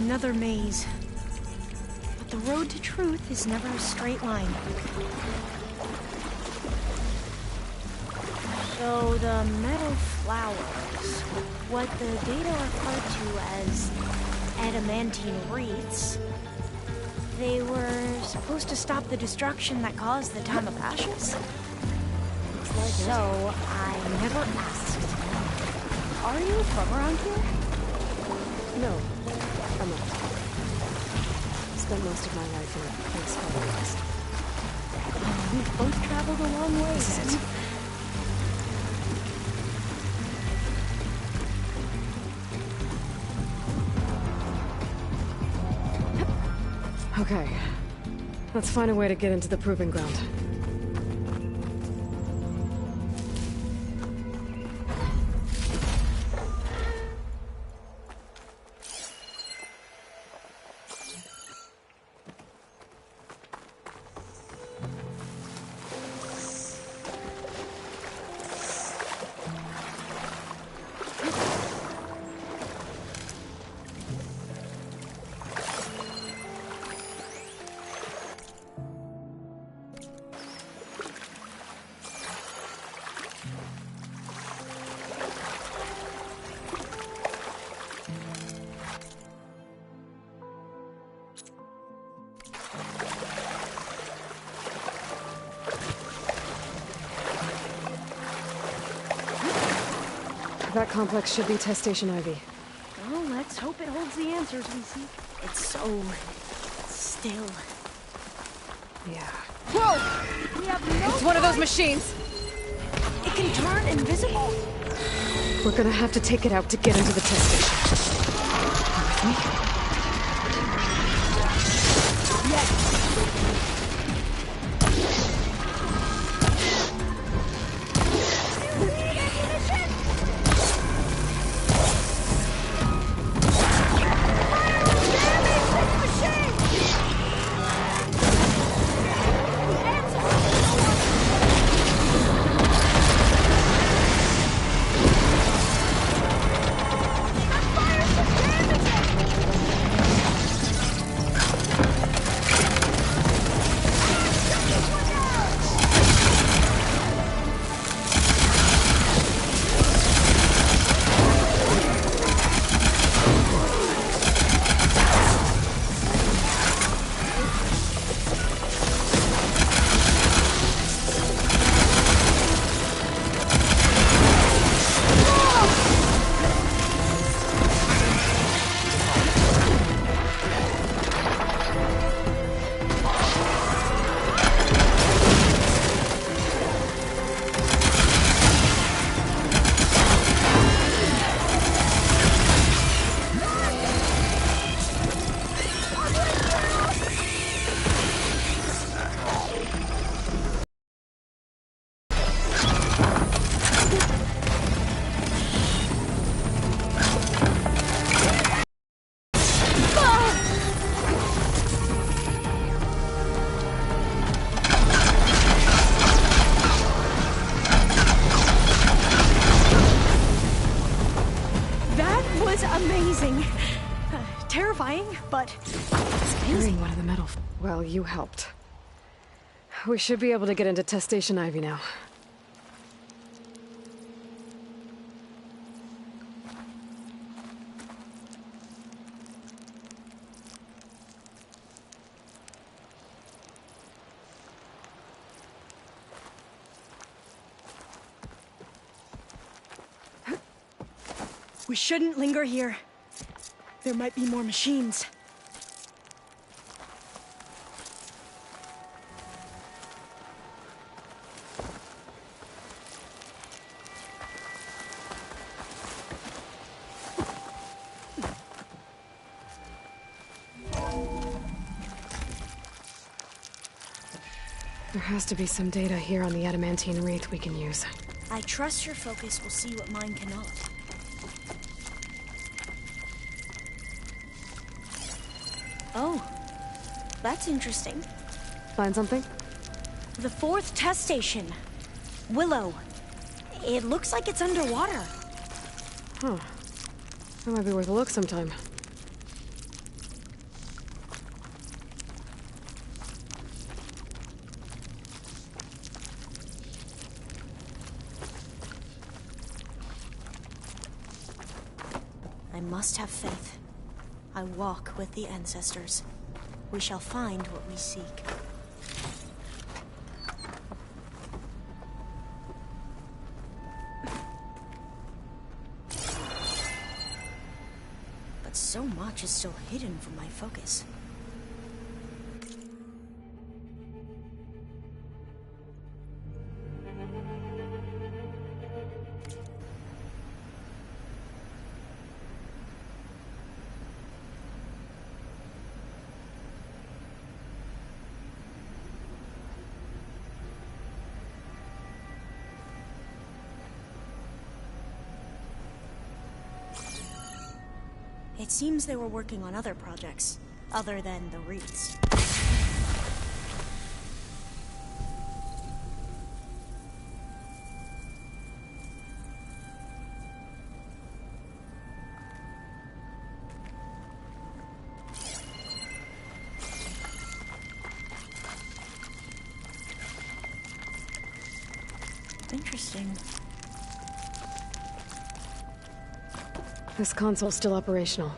Another maze. But the road to truth is never a straight line. So the metal flowers, what the data referred to as adamantine wreaths, they were supposed to stop the destruction that caused the Time of Ashes? So I never asked. Are you from around here? No, I'm not. Spent most of my life in a place called the West. Oh, we've both traveled a long way. This is it. Okay. Let's find a way to get into the proving ground. That complex should be Test Station Ivy. Well, let's hope it holds the answers we seek. It's so still. Yeah. Whoa! We have no It's one of those machines! It can turn invisible? We're gonna have to take it out to get into the test station. You with me? Yes. Amazing. Terrifying, but Carrying one of the metal. Well, you helped. We should be able to get into Test Station Ivy now. we shouldn't linger here. There might be more machines. There has to be some data here on the adamantine wreath we can use. I trust your focus will see what mine cannot. Oh, that's interesting. Find something? The 4th test station. Willow. It looks like it's underwater. Huh. That might be worth a look sometime. I must have faith. I walk with the ancestors. We shall find what we seek. But so much is still hidden from my focus. It seems they were working on other projects, other than the wreaths. Interesting. This console's still operational.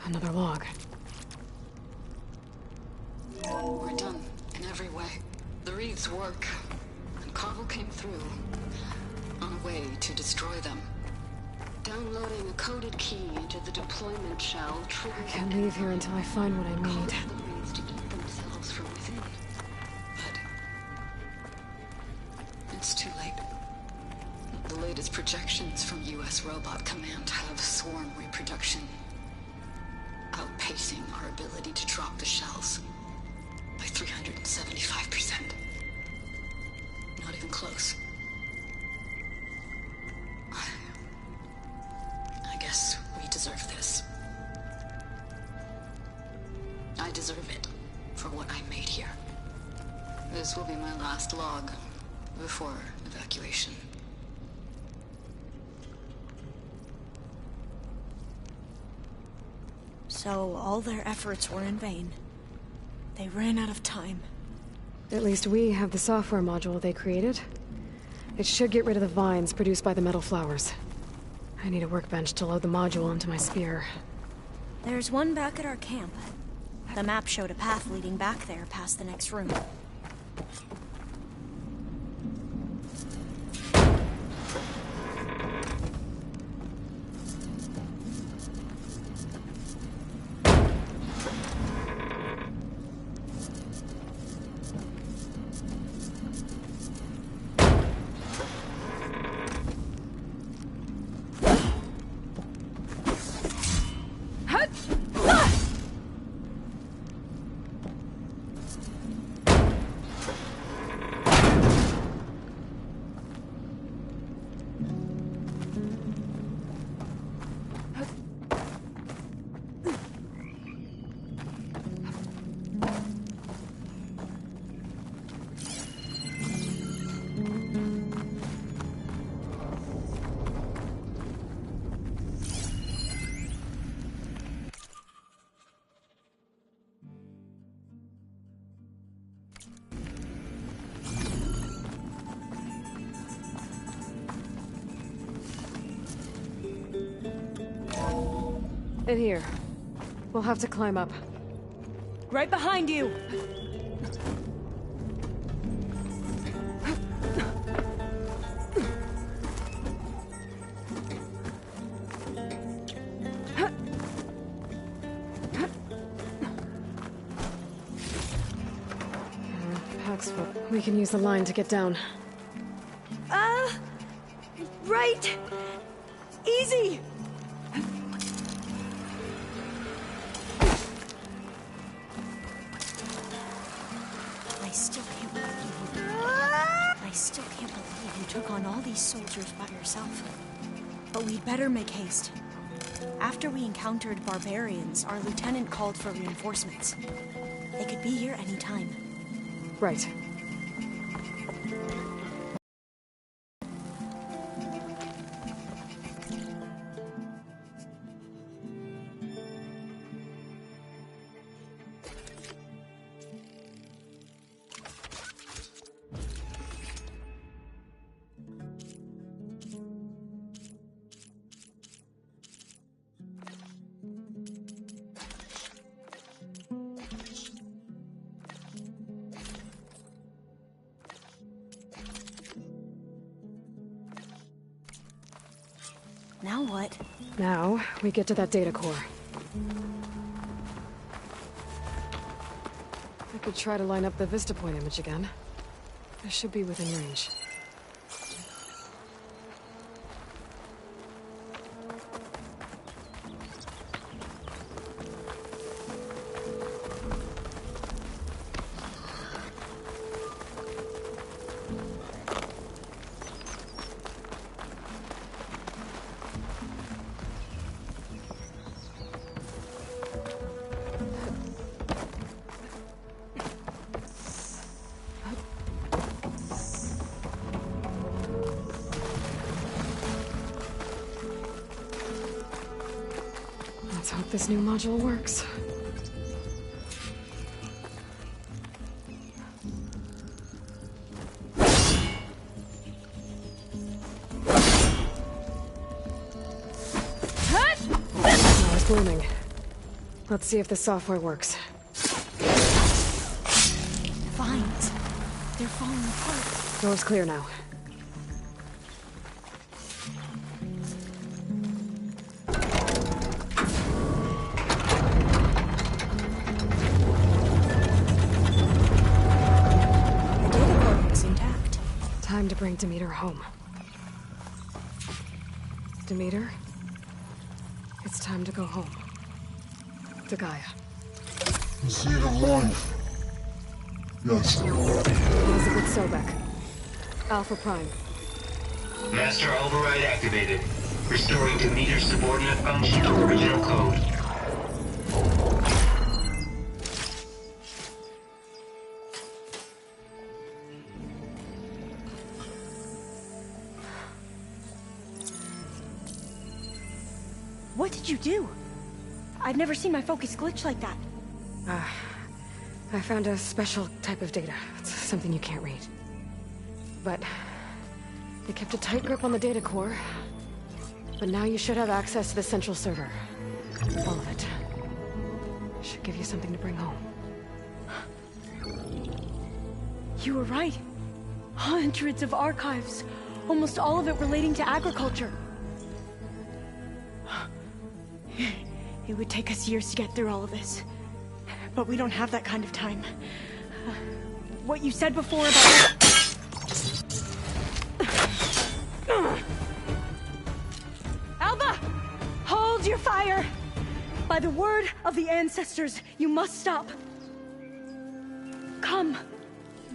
Another log. We're done, in every way. The wreaths work, and Carvel came through, on a way to destroy them. Downloading a coded key into the deployment shell triggers... I can't leave here until I find what I need. ...the wreaths to eat themselves from within. But... it's too late. The latest projections from U.S. Robot Command have swarm reproduction outpacing our ability to drop the shells by 375%. Not even close. I guess we deserve this. I deserve it for what I made here. This will be my last log before evacuation. So all their efforts were in vain. They ran out of time. At least we have the software module they created. It should get rid of the vines produced by the metal flowers. I need a workbench to load the module into my spear. There's one back at our camp. The map showed a path leading back there past the next room. In here. We'll have to climb up. Right behind you! Paxful. We can use the line to get down. Right! Easy! I still can't believe you took on all these soldiers by yourself. But we'd better make haste. After we encountered barbarians, our lieutenant called for reinforcements. They could be here any time. Right. Now what? Now, we get to that data core. I could try to line up the Vista Point image again. I should be within range. Let's hope this new module works. Now it's blooming. Let's see if the software works. Vines. They're falling apart. Door's clear now. Time to bring Demeter home. Demeter, it's time to go home. To Gaia. The seed of life. Yes. Elizabeth Sobek. Alpha Prime. Master override activated. Restoring Demeter's subordinate function to original code. What did you do? I've never seen my focus glitch like that. I found a special type of data. It's something you can't read. But they kept a tight grip on the data core. But now you should have access to the central server. All of it. Should give you something to bring home. You were right. Hundreds of archives. Almost all of it relating to agriculture. It would take us years to get through all of this. But we don't have that kind of time. What you said before about... Alba! Hold your fire! By the word of the ancestors, you must stop. Come.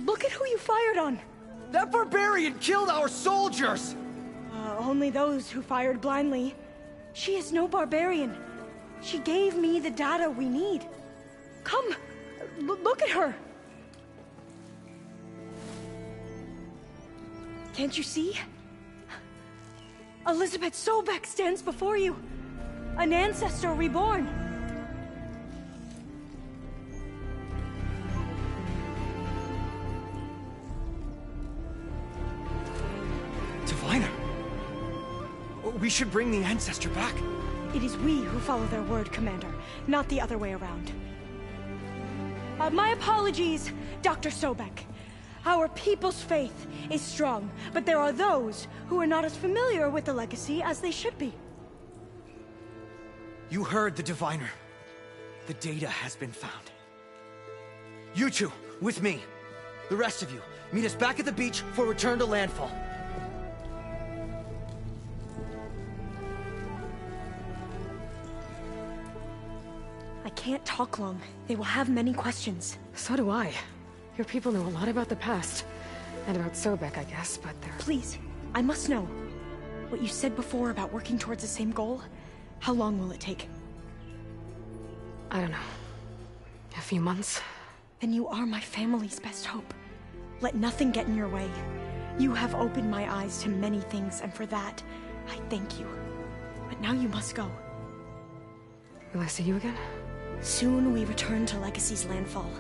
Look at who you fired on. That barbarian killed our soldiers! Only those who fired blindly. She is no barbarian. She gave me the data we need. Come, look at her. Can't you see? Elizabeth Sobek stands before you. An ancestor reborn. Diviner. We should bring the ancestor back. It is we who follow their word, Commander, not the other way around. My apologies, Dr. Sobek. Our people's faith is strong, but there are those who are not as familiar with the legacy as they should be. You heard the Diviner. The data has been found. You two, with me. The rest of you, meet us back at the beach for return to landfall. can't talk long. They will have many questions. So do I. Your people know a lot about the past. And about Sobek, I guess, but they're... Please, I must know. What you said before about working towards the same goal, how long will it take? I don't know. A few months? Then you are my family's best hope. Let nothing get in your way. You have opened my eyes to many things, and for that, I thank you. But now you must go. Will I see you again? Soon we return to Legacy's landfall.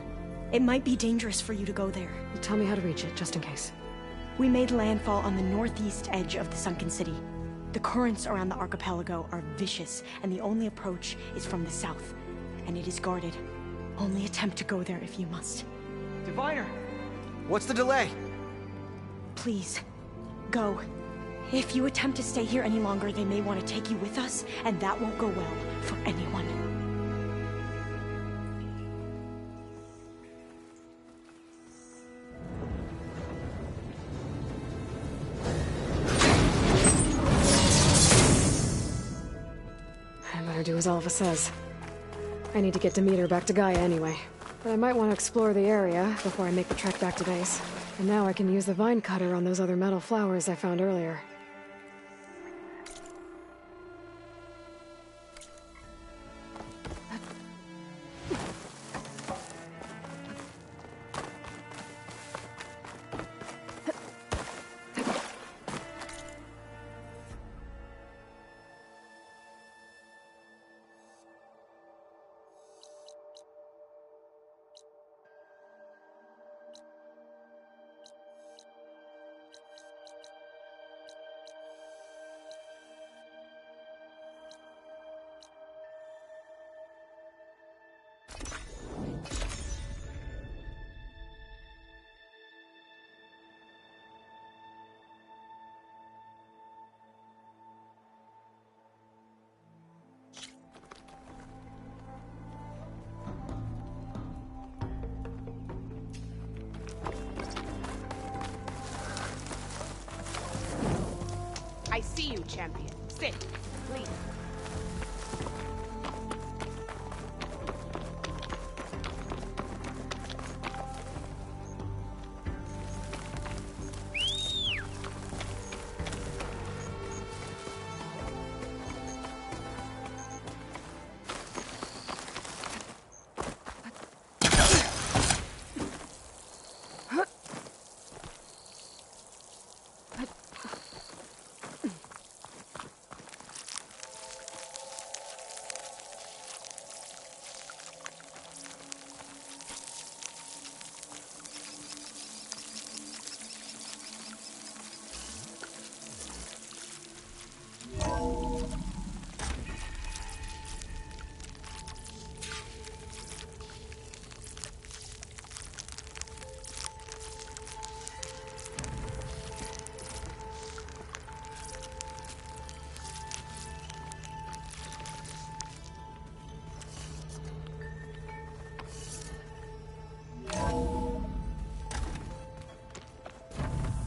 It might be dangerous for you to go there. Tell me how to reach it, just in case. We made landfall on the northeast edge of the sunken city. The currents around the archipelago are vicious, and the only approach is from the south. And it is guarded. Only attempt to go there if you must. Diviner! What's the delay? Please, go. If you attempt to stay here any longer, they may want to take you with us, and that won't go well for anyone. I better do as Alva says. I need to get Demeter back to Gaia anyway. But I might want to explore the area before I make the trek back to base. And now I can use the vine cutter on those other metal flowers I found earlier. I see you, champion. Sit, please.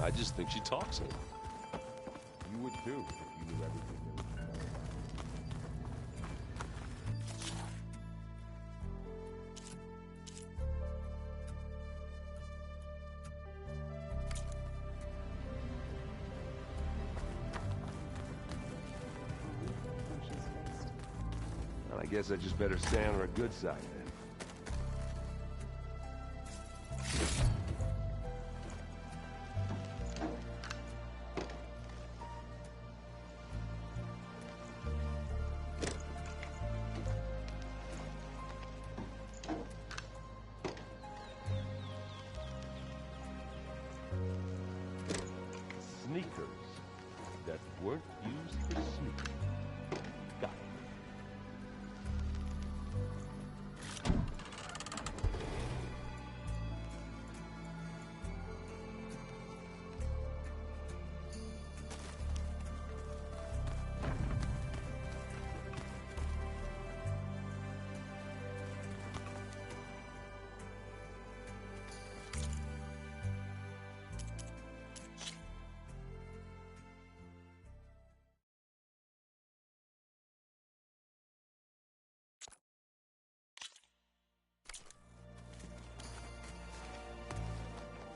I just think she talks a lot. You would too, if you knew everything there was to know. Well, I guess I just better stay on her good side then. Sneakers that weren't used for sneakers. Got it.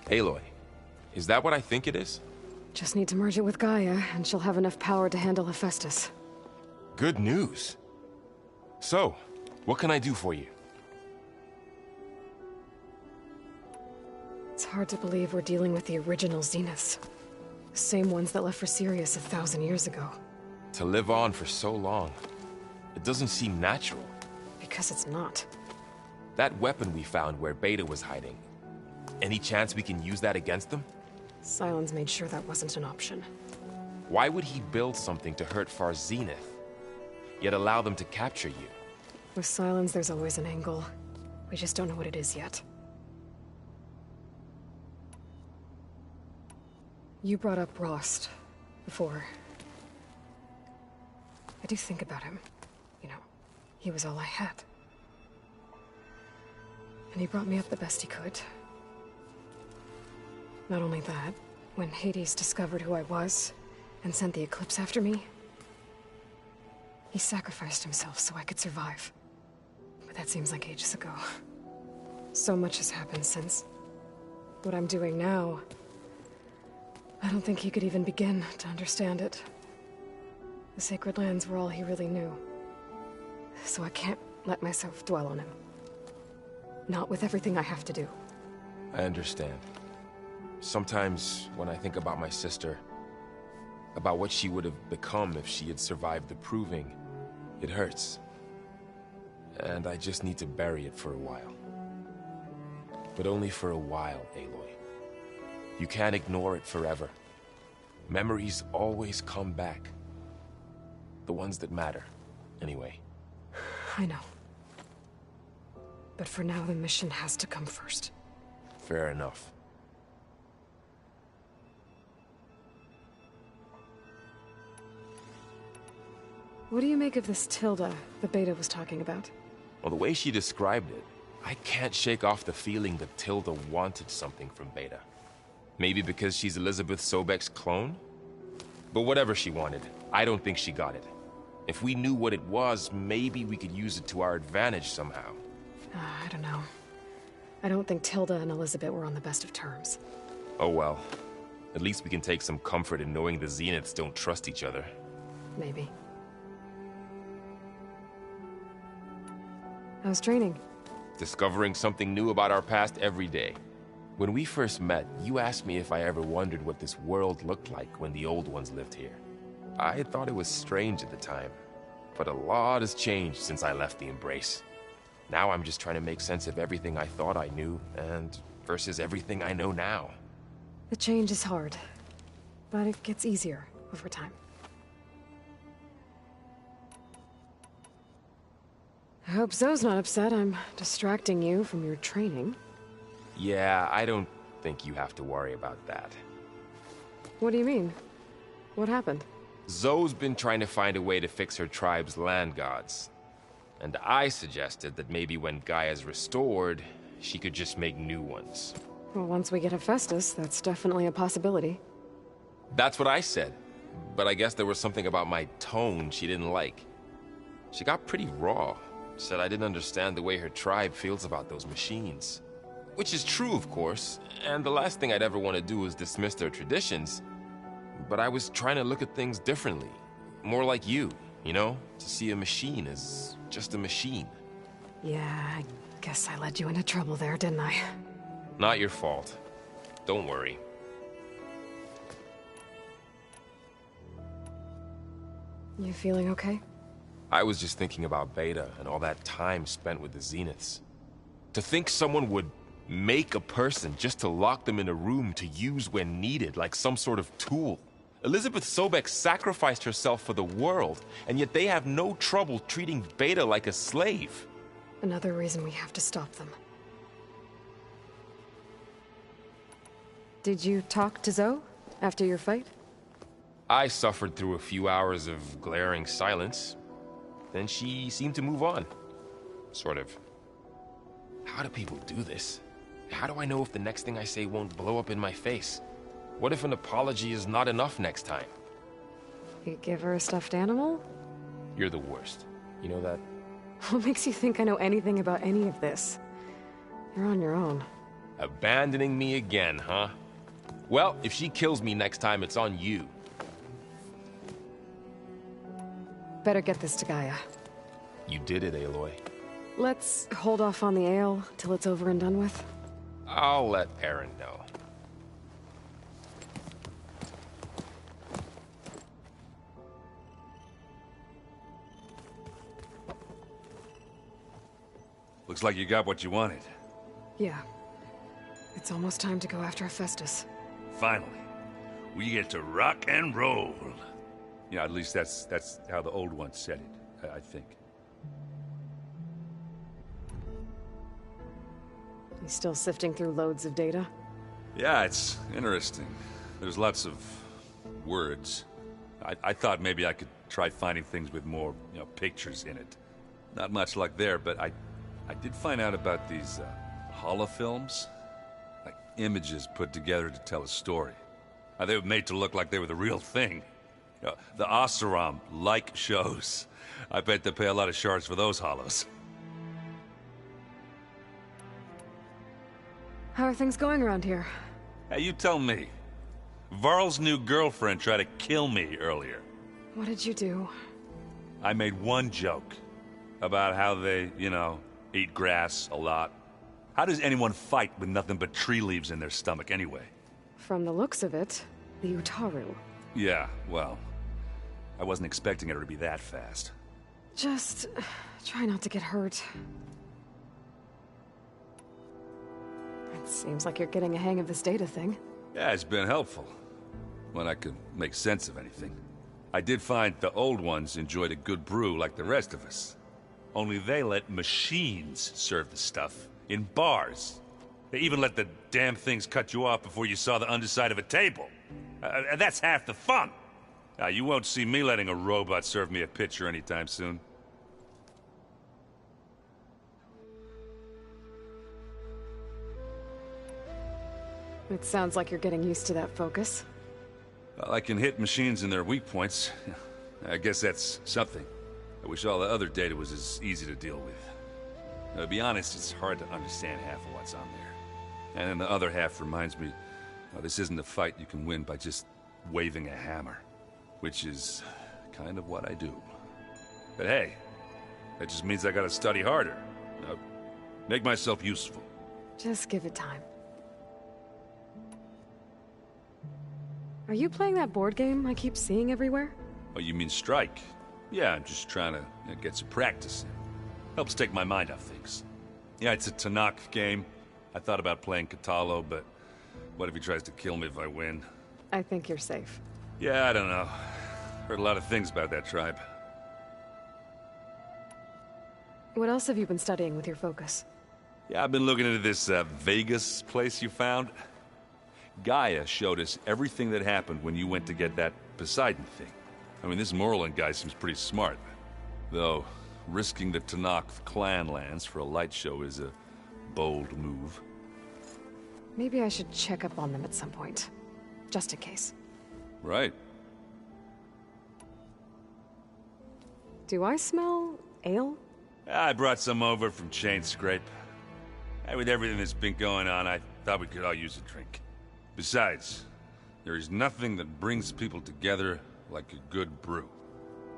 Aloy, is that what I think it is? Just need to merge it with Gaia, and she'll have enough power to handle Hephaestus. Good news. So, what can I do for you? It's hard to believe we're dealing with the original Zeniths. The same ones that left for Sirius 1,000 years ago. To live on for so long, it doesn't seem natural. Because it's not. That weapon we found where Beta was hiding, any chance we can use that against them? Sylens made sure that wasn't an option. Why would he build something to hurt Far Zenith, yet allow them to capture you? With Sylens, there's always an angle. We just don't know what it is yet. You brought up Rost before. I do think about him. You know, he was all I had. And he brought me up the best he could. Not only that, when Hades discovered who I was and sent the Eclipse after me, he sacrificed himself so I could survive. But that seems like ages ago. So much has happened since. What I'm doing now, I don't think he could even begin to understand it. The Sacred Lands were all he really knew. So I can't let myself dwell on him. Not with everything I have to do. I understand. Sometimes, when I think about my sister, about what she would have become if she had survived the Proving, it hurts. And I just need to bury it for a while. But only for a while, Aloy. You can't ignore it forever. Memories always come back. The ones that matter, anyway. I know. But for now, the mission has to come first. Fair enough. What do you make of this Tilda the Beta was talking about? Well, the way she described it, I can't shake off the feeling that Tilda wanted something from Beta. Maybe because she's Elizabeth Sobek's clone? But whatever she wanted, I don't think she got it. If we knew what it was, maybe we could use it to our advantage somehow. I don't know. I don't think Tilda and Elizabeth were on the best of terms. Oh well. At least we can take some comfort in knowing the Zeniths don't trust each other. Maybe. How's training? Discovering something new about our past every day. When we first met, you asked me if I ever wondered what this world looked like when the old ones lived here. I thought it was strange at the time, but a lot has changed since I left the Embrace. Now I'm just trying to make sense of everything I thought I knew, and versus everything I know now. The change is hard, but it gets easier over time. I hope Zoe's not upset I'm distracting you from your training. Yeah, I don't think you have to worry about that. What do you mean? What happened? Zoe's been trying to find a way to fix her tribe's land gods. And I suggested that maybe when Gaia's restored, she could just make new ones. Well, once we get Hephaestus, that's definitely a possibility. That's what I said. But I guess there was something about my tone she didn't like. She got pretty raw. Said I didn't understand the way her tribe feels about those machines. Which is true, of course, and the last thing I'd ever want to do is dismiss their traditions. But I was trying to look at things differently. More like you know? To see a machine as just a machine. Yeah, I guess I led you into trouble there, didn't I? Not your fault. Don't worry. You feeling okay? I was just thinking about Beta and all that time spent with the Zeniths. To think someone would make a person just to lock them in a room to use when needed, like some sort of tool. Elizabeth Sobek sacrificed herself for the world, and yet they have no trouble treating Beta like a slave. Another reason we have to stop them. Did you talk to Zoe after your fight? I suffered through a few hours of glaring silence. Then she seemed to move on. Sort of. How do people do this? How do I know if the next thing I say won't blow up in my face? What if an apology is not enough next time? You give her a stuffed animal? You're the worst. You know that? What makes you think I know anything about any of this? You're on your own. Abandoning me again, huh? Well, if she kills me next time, it's on you. Better get this to Gaia. You did it, Aloy. Let's hold off on the ale till it's over and done with. I'll let Perrin know. Looks like you got what you wanted. Yeah. It's almost time to go after Hephaestus. Finally. We get to rock and roll. Yeah, at least that's how the old ones said it, I think. You still sifting through loads of data? Yeah, it's interesting. There's lots of words. I thought maybe I could try finding things with more, pictures in it. Not much luck there, but I did find out about these holofilms. Like images put together to tell a story. They were made to look like they were the real thing. The Oseram like shows. I bet they pay a lot of shards for those hollows. How are things going around here? Hey, you tell me. Varl's new girlfriend tried to kill me earlier. What did you do? I made one joke about how they, eat grass a lot. How does anyone fight with nothing but tree leaves in their stomach anyway? From the looks of it, the Utaru. Yeah, well, I wasn't expecting her to be that fast. Just try not to get hurt. It seems like you're getting a hang of this data thing. Yeah, it's been helpful. When I could make sense of anything. I did find the old ones enjoyed a good brew like the rest of us. Only they let machines serve the stuff in bars. They even let the damn things cut you off before you saw the underside of a table. And that's half the fun. You won't see me letting a robot serve me a pitcher anytime soon. It sounds like you're getting used to that focus. Well, I can hit machines in their weak points. I guess that's something. I wish all the other data was as easy to deal with. Now, to be honest, it's hard to understand half of what's on there. And then the other half reminds me, this isn't a fight you can win by just waving a hammer. Which is kind of what I do. But hey, that just means I gotta study harder. Make myself useful. Just give it time. Are you playing that board game I keep seeing everywhere? Oh, you mean Strike? Yeah, I'm just trying to get some practice in. Helps take my mind off things. Yeah, it's a Tanakh game. I thought about playing Katalo, but what if he tries to kill me if I win? I think you're safe. Yeah, I don't know. Heard a lot of things about that tribe. What else have you been studying with your focus? Yeah, I've been looking into this Vegas place you found. Gaia showed us everything that happened when you went to get that Poseidon thing. I mean, this Morlund guy seems pretty smart. Though, risking the Tanakh clan lands for a light show is a bold move. Maybe I should check up on them at some point. Just in case. Right. Do I smell ale? I brought some over from Chain Scrape. With everything that's been going on, I thought we could all use a drink. Besides, there is nothing that brings people together like a good brew.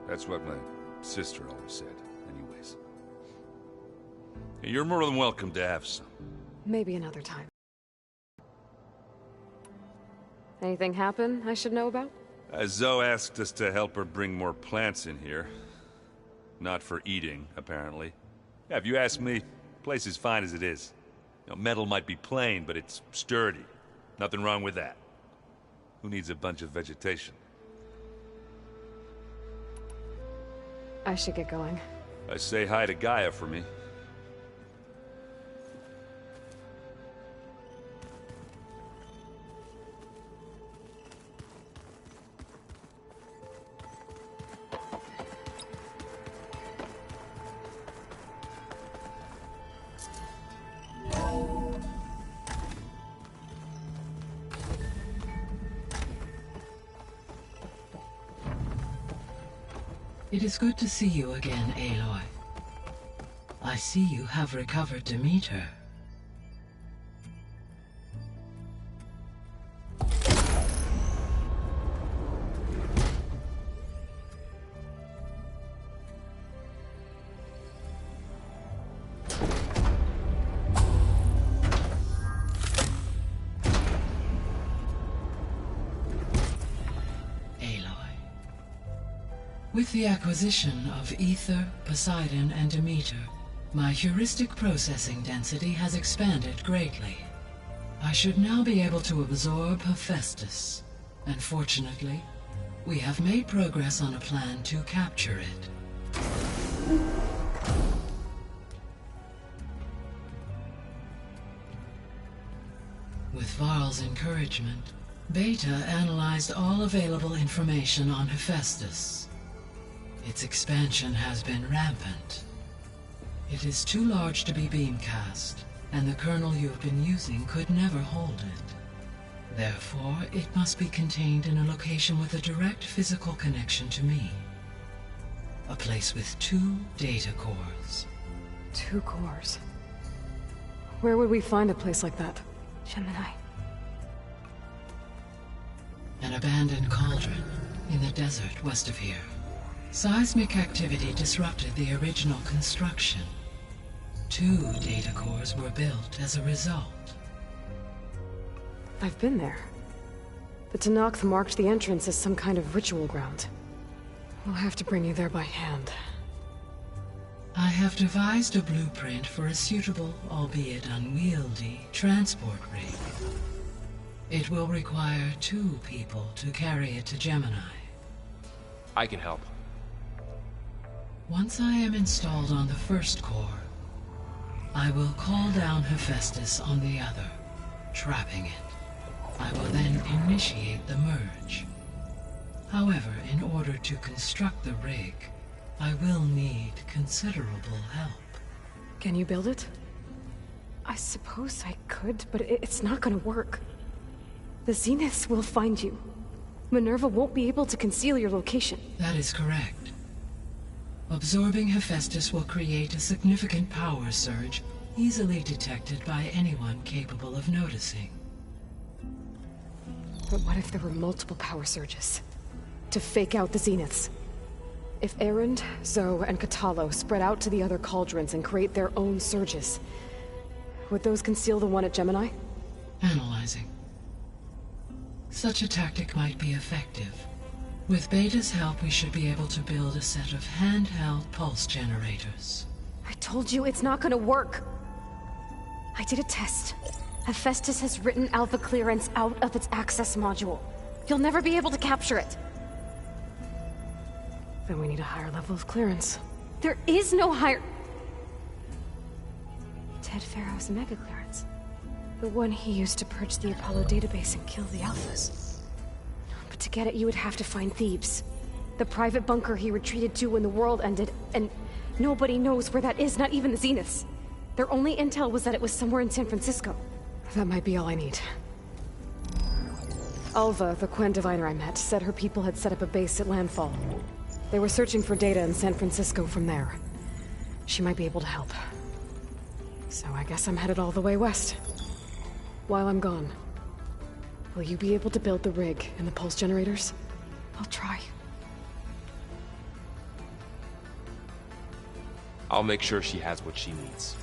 That's what my sister always said, anyways. You're more than welcome to have some. Maybe another time. Anything happen I should know about? Zoe asked us to help her bring more plants in here. Not for eating, apparently. Yeah, if you ask me, the place is fine as it is. Metal might be plain, but it's sturdy. Nothing wrong with that. Who needs a bunch of vegetation? I should get going. Say hi to Gaia for me. It is good to see you again, Aloy. I see you have recovered Demeter. With the acquisition of Ether, Poseidon, and Demeter, my heuristic processing density has expanded greatly. I should now be able to absorb Hephaestus, and fortunately, we have made progress on a plan to capture it. With Varl's encouragement, Beta analyzed all available information on Hephaestus. Its expansion has been rampant. It is too large to be beamcast, and the kernel you've been using could never hold it. Therefore, it must be contained in a location with a direct physical connection to me. A place with 2 data cores. 2 cores? Where would we find a place like that? Gemini. An abandoned cauldron in the desert west of here. Seismic activity disrupted the original construction. 2 data cores were built as a result. I've been there. The Tenakth marked the entrance as some kind of ritual ground. We'll have to bring you there by hand. I have devised a blueprint for a suitable, albeit unwieldy, transport rig. It will require 2 people to carry it to Gemini. I can help. Once I am installed on the first core, I will call down Hephaestus on the other, trapping it. I will then initiate the merge. However, in order to construct the rig, I will need considerable help. Can you build it? I suppose I could, but it's not gonna work. The Zeniths will find you. Minerva won't be able to conceal your location. That is correct. Absorbing Hephaestus will create a significant power surge, easily detected by anyone capable of noticing. But what if there were multiple power surges? To fake out the Zeniths? If Erend, Zoe, and Katalo spread out to the other cauldrons and create their own surges, would those conceal the one at Gemini? Analyzing. Such a tactic might be effective. With Beta's help, we should be able to build a set of handheld pulse generators. I told you it's not gonna work! I did a test. Hephaestus has written Alpha clearance out of its access module. You'll never be able to capture it. Then we need a higher level of clearance. There is no higher... Ted Pharaoh's mega clearance. The one he used to purge the Apollo database and kill the Alphas. But to get it, you would have to find Thebes. The private bunker he retreated to when the world ended, and nobody knows where that is, not even the Zeniths. Their only intel was that it was somewhere in San Francisco. That might be all I need. Alva, the Quen diviner I met, said her people had set up a base at Landfall. They were searching for data in San Francisco from there. She might be able to help. So I guess I'm headed all the way west. While I'm gone, will you be able to build the rig and the pulse generators? I'll try. I'll make sure she has what she needs.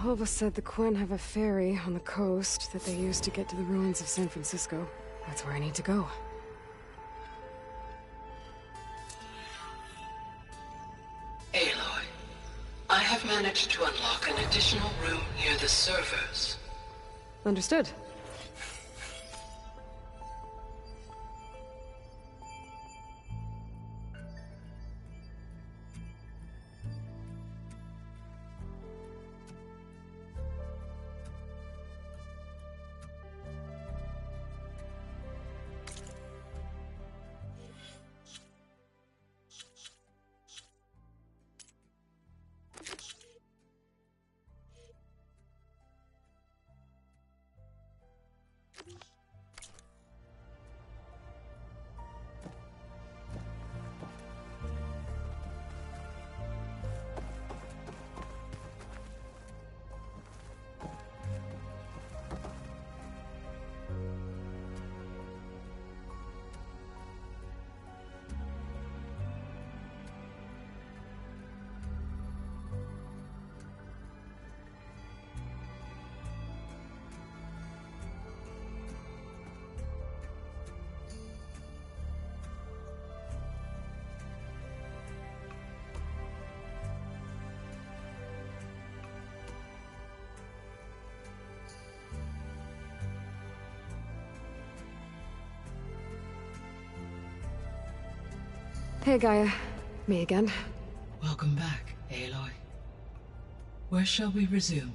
Alva said the Quen have a ferry on the coast that they use to get to the ruins of San Francisco. That's where I need to go. Aloy, I have managed to unlock an additional room near the servers. Understood. Hey, Gaia. Me again. Welcome back, Aloy. Where shall we resume?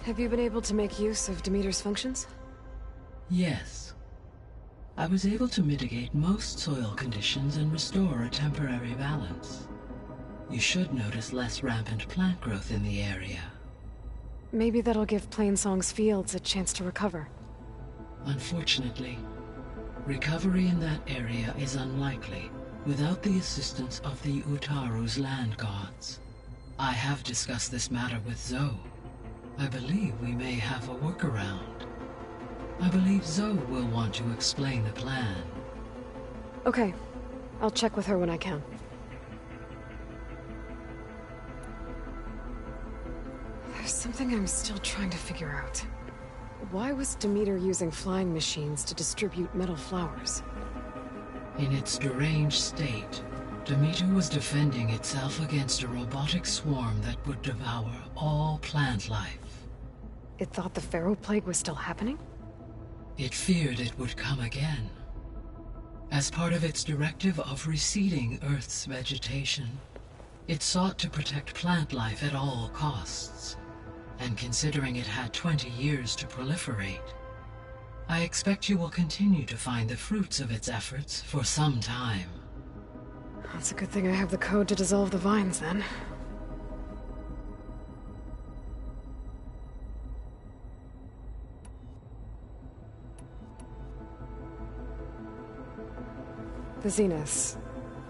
Have you been able to make use of Demeter's functions? Yes. I was able to mitigate most soil conditions and restore a temporary balance. You should notice less rampant plant growth in the area. Maybe that'll give Plainsong's fields a chance to recover. Unfortunately, recovery in that area is unlikely without the assistance of the Utaru's land gods. I have discussed this matter with Zoe. I believe we may have a workaround. I believe Zoe will want to explain the plan. Okay. I'll check with her when I can. There's something I'm still trying to figure out. Why was Demeter using flying machines to distribute metal flowers? In its deranged state, Demeter was defending itself against a robotic swarm that would devour all plant life. It thought the Pharaoh Plague was still happening? It feared it would come again. As part of its directive of receding Earth's vegetation, it sought to protect plant life at all costs. And considering it had 20 years to proliferate, I expect you will continue to find the fruits of its efforts for some time. That's a good thing I have the code to dissolve the vines, then. The Zeniths.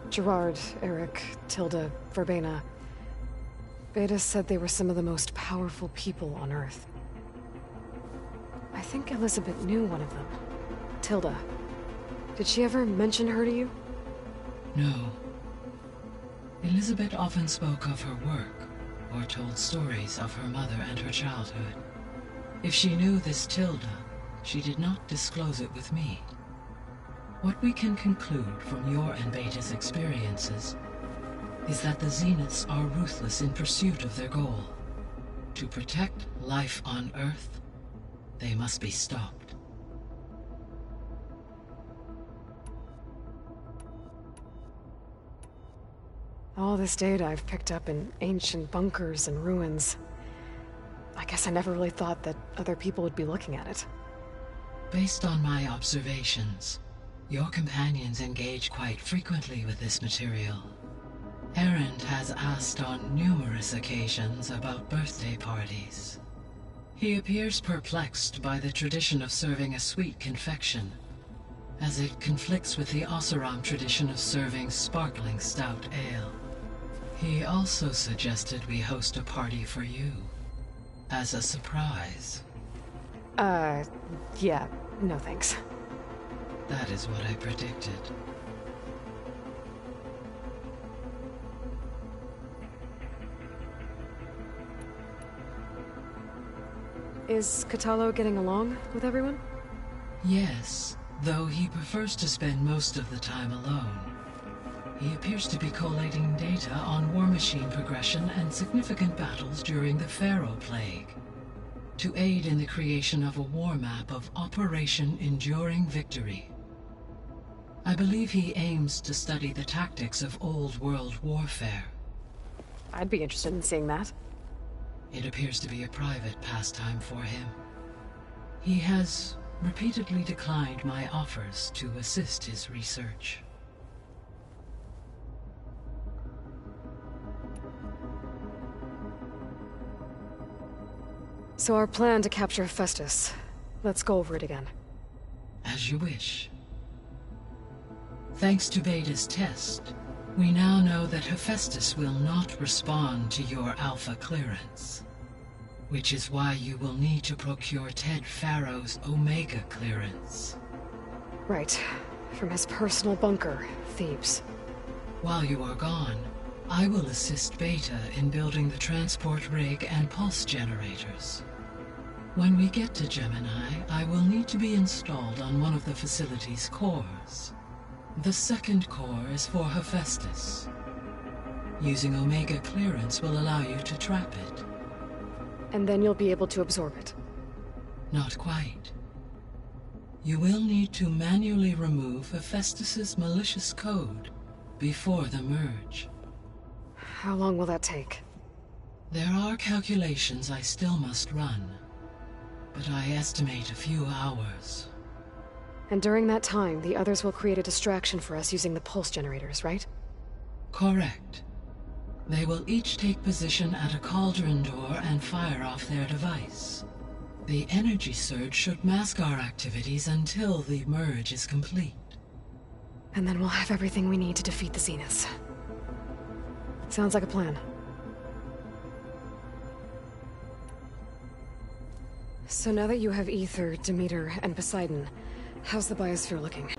Gerard, Eric, Tilda, Verbena. Beta said they were some of the most powerful people on Earth. I think Elizabeth knew one of them. Tilda. Did she ever mention her to you? No. Elizabeth often spoke of her work, or told stories of her mother and her childhood. If she knew this Tilda, she did not disclose it with me. What we can conclude from your and Beta's experiences is that the Zeniths are ruthless in pursuit of their goal. To protect life on Earth, they must be stopped. All this data I've picked up in ancient bunkers and ruins. I guess I never really thought that other people would be looking at it. Based on my observations, your companions engage quite frequently with this material. Erend has asked on numerous occasions about birthday parties. He appears perplexed by the tradition of serving a sweet confection, as it conflicts with the Oseram tradition of serving sparkling stout ale. He also suggested we host a party for you, as a surprise. Yeah, no thanks. That is what I predicted. Is Kotallo getting along with everyone? Yes, though he prefers to spend most of the time alone. He appears to be collating data on war machine progression and significant battles during the Pharaoh Plague, to aid in the creation of a war map of Operation Enduring Victory. I believe he aims to study the tactics of old world warfare. I'd be interested in seeing that. It appears to be a private pastime for him. He has repeatedly declined my offers to assist his research. So our plan to capture Hephaestus. Let's go over it again. As you wish. Thanks to Beta's test, we now know that Hephaestus will not respond to your Alpha clearance. Which is why you will need to procure Ted Pharaoh's Omega clearance. Right. From his personal bunker, Thebes. While you are gone, I will assist Beta in building the transport rig and pulse generators. When we get to Gemini, I will need to be installed on one of the facility's cores. The second core is for Hephaestus. Using Omega clearance will allow you to trap it. And then you'll be able to absorb it. Not quite. You will need to manually remove Hephaestus's malicious code before the merge. How long will that take? There are calculations I still must run, but I estimate a few hours. And during that time, the others will create a distraction for us using the pulse generators, right? Correct. They will each take position at a cauldron door and fire off their device. The energy surge should mask our activities until the merge is complete. And then we'll have everything we need to defeat the Zeniths. Sounds like a plan. So now that you have Aether, Demeter, and Poseidon, how's the biosphere looking?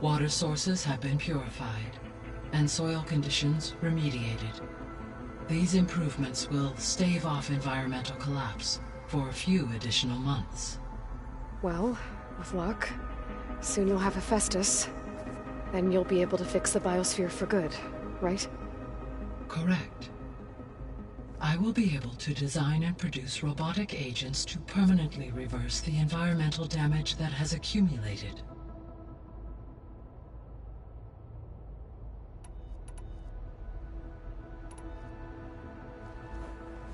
Water sources have been purified, and soil conditions remediated. These improvements will stave off environmental collapse for a few additional months. Well, with luck, soon you'll have Hephaestus. Then you'll be able to fix the biosphere for good, right? Correct. I will be able to design and produce robotic agents to permanently reverse the environmental damage that has accumulated.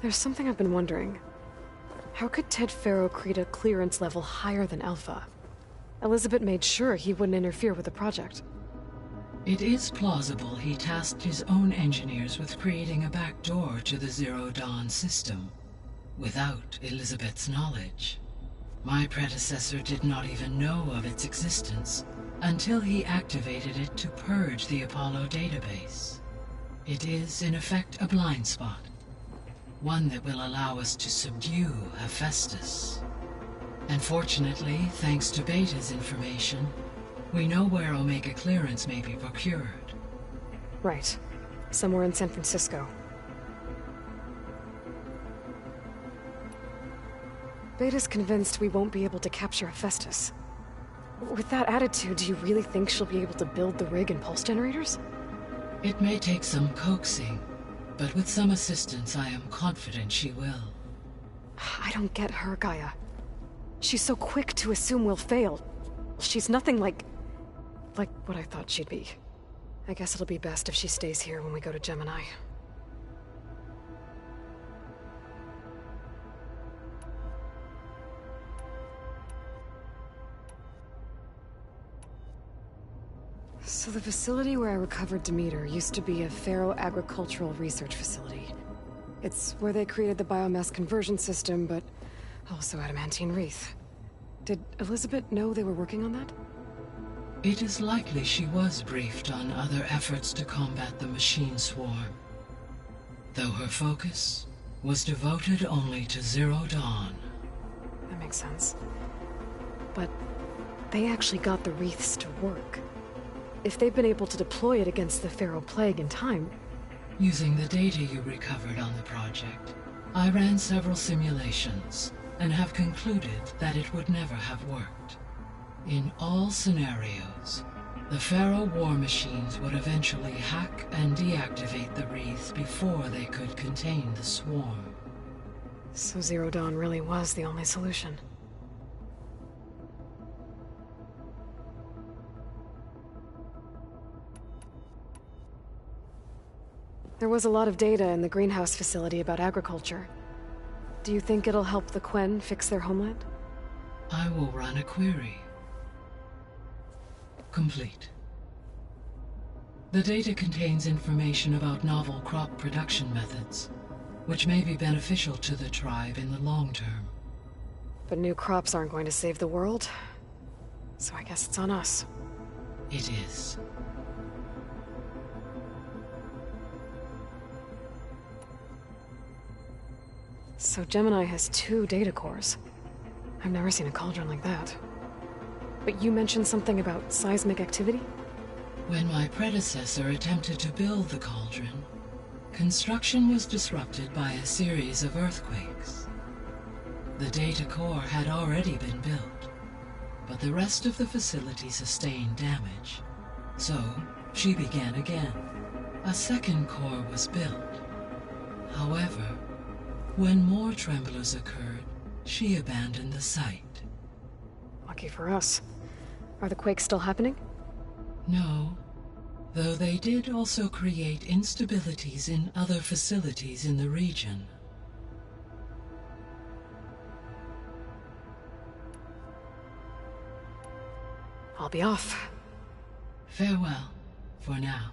There's something I've been wondering. How could Ted Faro create a clearance level higher than Alpha? Elizabeth made sure he wouldn't interfere with the project. It is plausible he tasked his own engineers with creating a back door to the Zero Dawn system, without Elizabeth's knowledge. My predecessor did not even know of its existence until he activated it to purge the Apollo database. It is, in effect, a blind spot. One that will allow us to subdue Hephaestus. And fortunately, thanks to Beta's information, we know where Omega clearance may be procured. Right. Somewhere in San Francisco. Beta's convinced we won't be able to capture Hephaestus. With that attitude, do you really think she'll be able to build the rig and pulse generators? It may take some coaxing, but with some assistance, I am confident she will. I don't get her, Gaia. She's so quick to assume we'll fail. She's nothing like what I thought she'd be. I guess it'll be best if she stays here when we go to Gemini. So the facility where I recovered Demeter used to be a Faro agricultural research facility. It's where they created the biomass conversion system, but also adamantine wreath. Did Elizabeth know they were working on that? It is likely she was briefed on other efforts to combat the machine swarm, though her focus was devoted only to Zero Dawn. That makes sense. But they actually got the wreaths to work. If they've been able to deploy it against the Faro Plague in time... Using the data you recovered on the project, I ran several simulations and have concluded that it would never have worked. In all scenarios, the Faro war machines would eventually hack and deactivate the wreaths before they could contain the swarm. So Zero Dawn really was the only solution. There was a lot of data in the greenhouse facility about agriculture. Do you think it'll help the Quen fix their homeland? I will run a query. Complete. The data contains information about novel crop production methods, which may be beneficial to the tribe in the long term. But new crops aren't going to save the world, so I guess it's on us. It is. So Gemini has 2 data cores. I've never seen a cauldron like that. But you mentioned something about seismic activity? When my predecessor attempted to build the cauldron, construction was disrupted by a series of earthquakes. The data core had already been built, but the rest of the facility sustained damage. So, she began again. A second core was built. However, when more tremblers occurred, she abandoned the site. Lucky for us. Are the quakes still happening? No, though they did also create instabilities in other facilities in the region. I'll be off. Farewell, for now.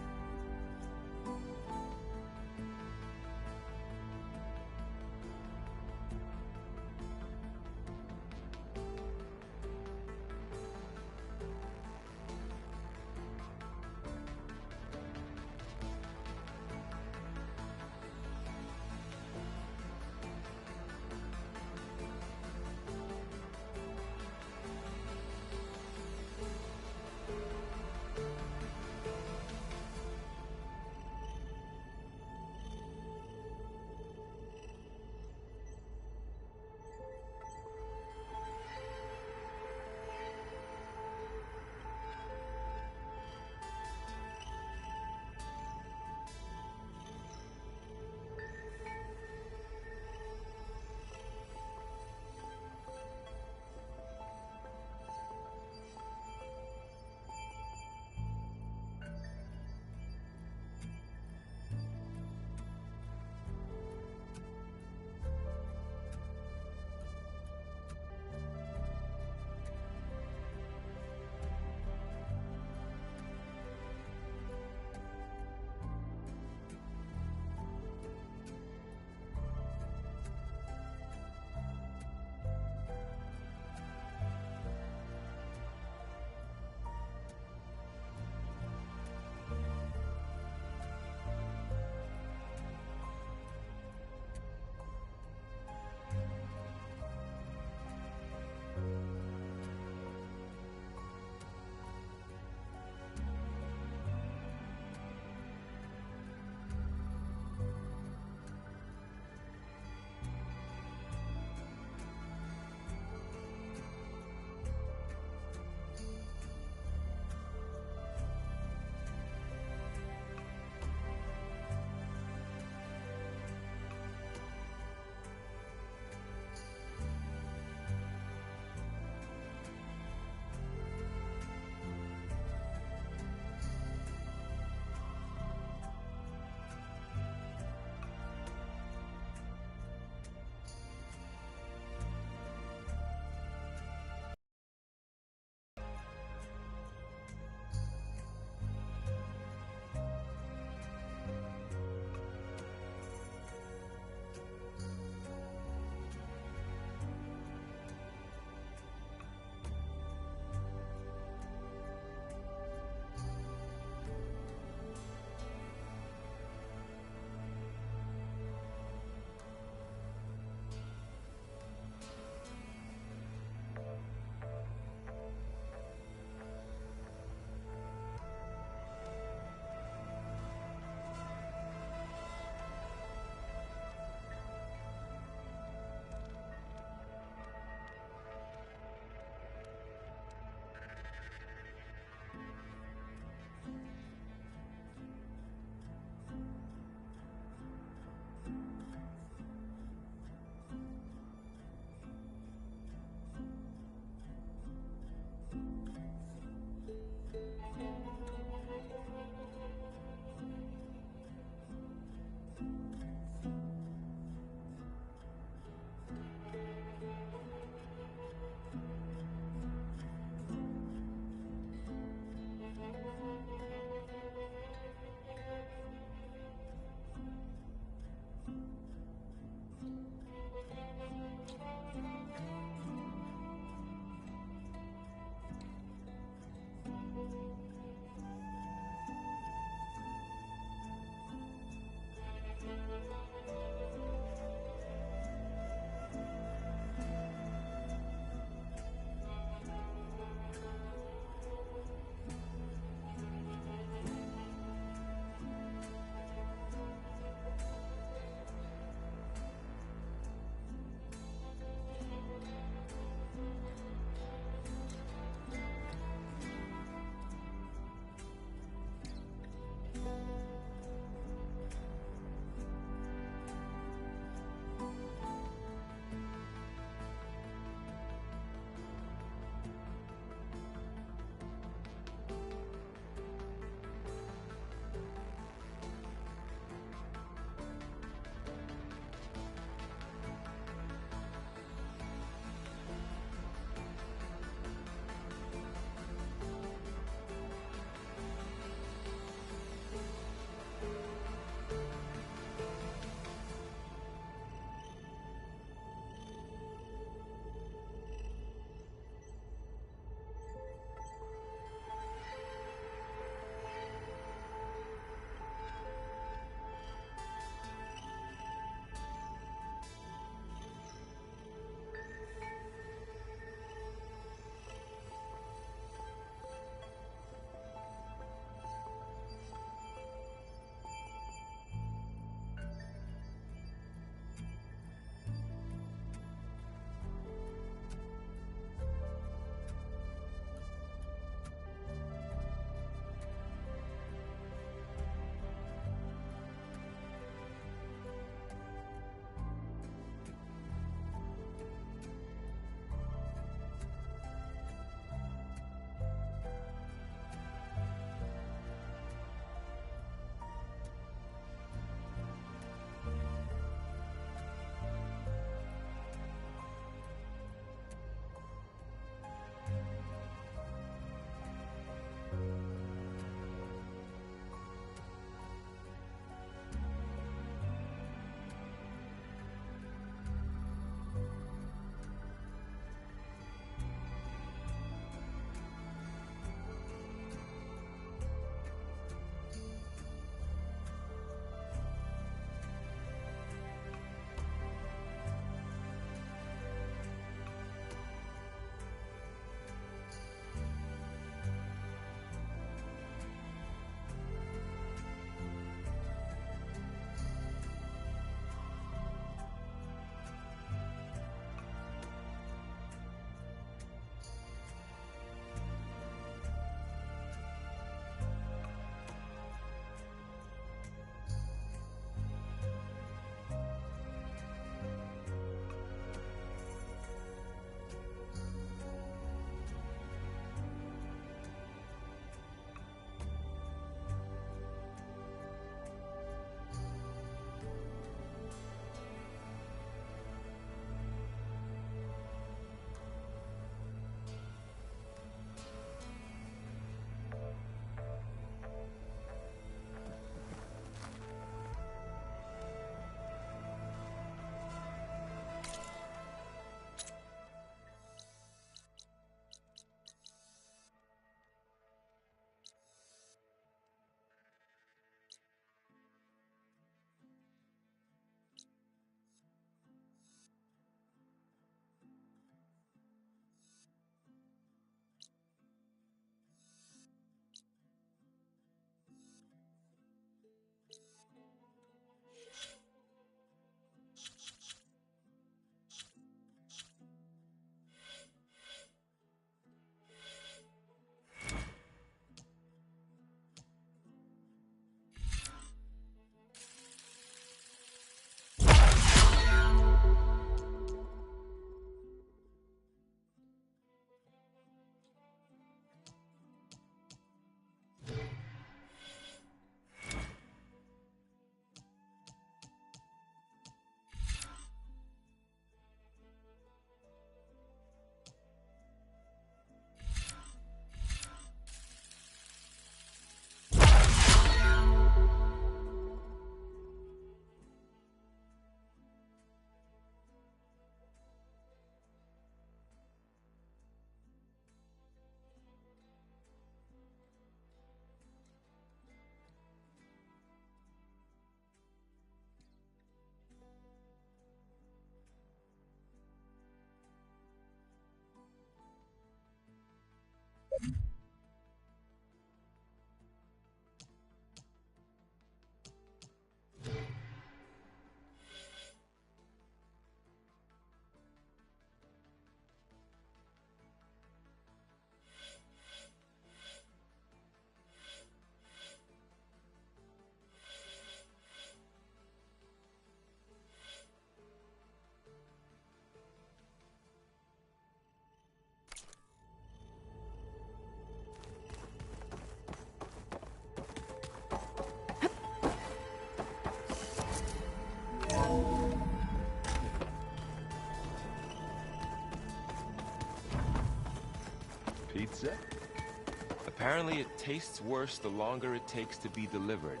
Apparently it tastes worse the longer it takes to be delivered.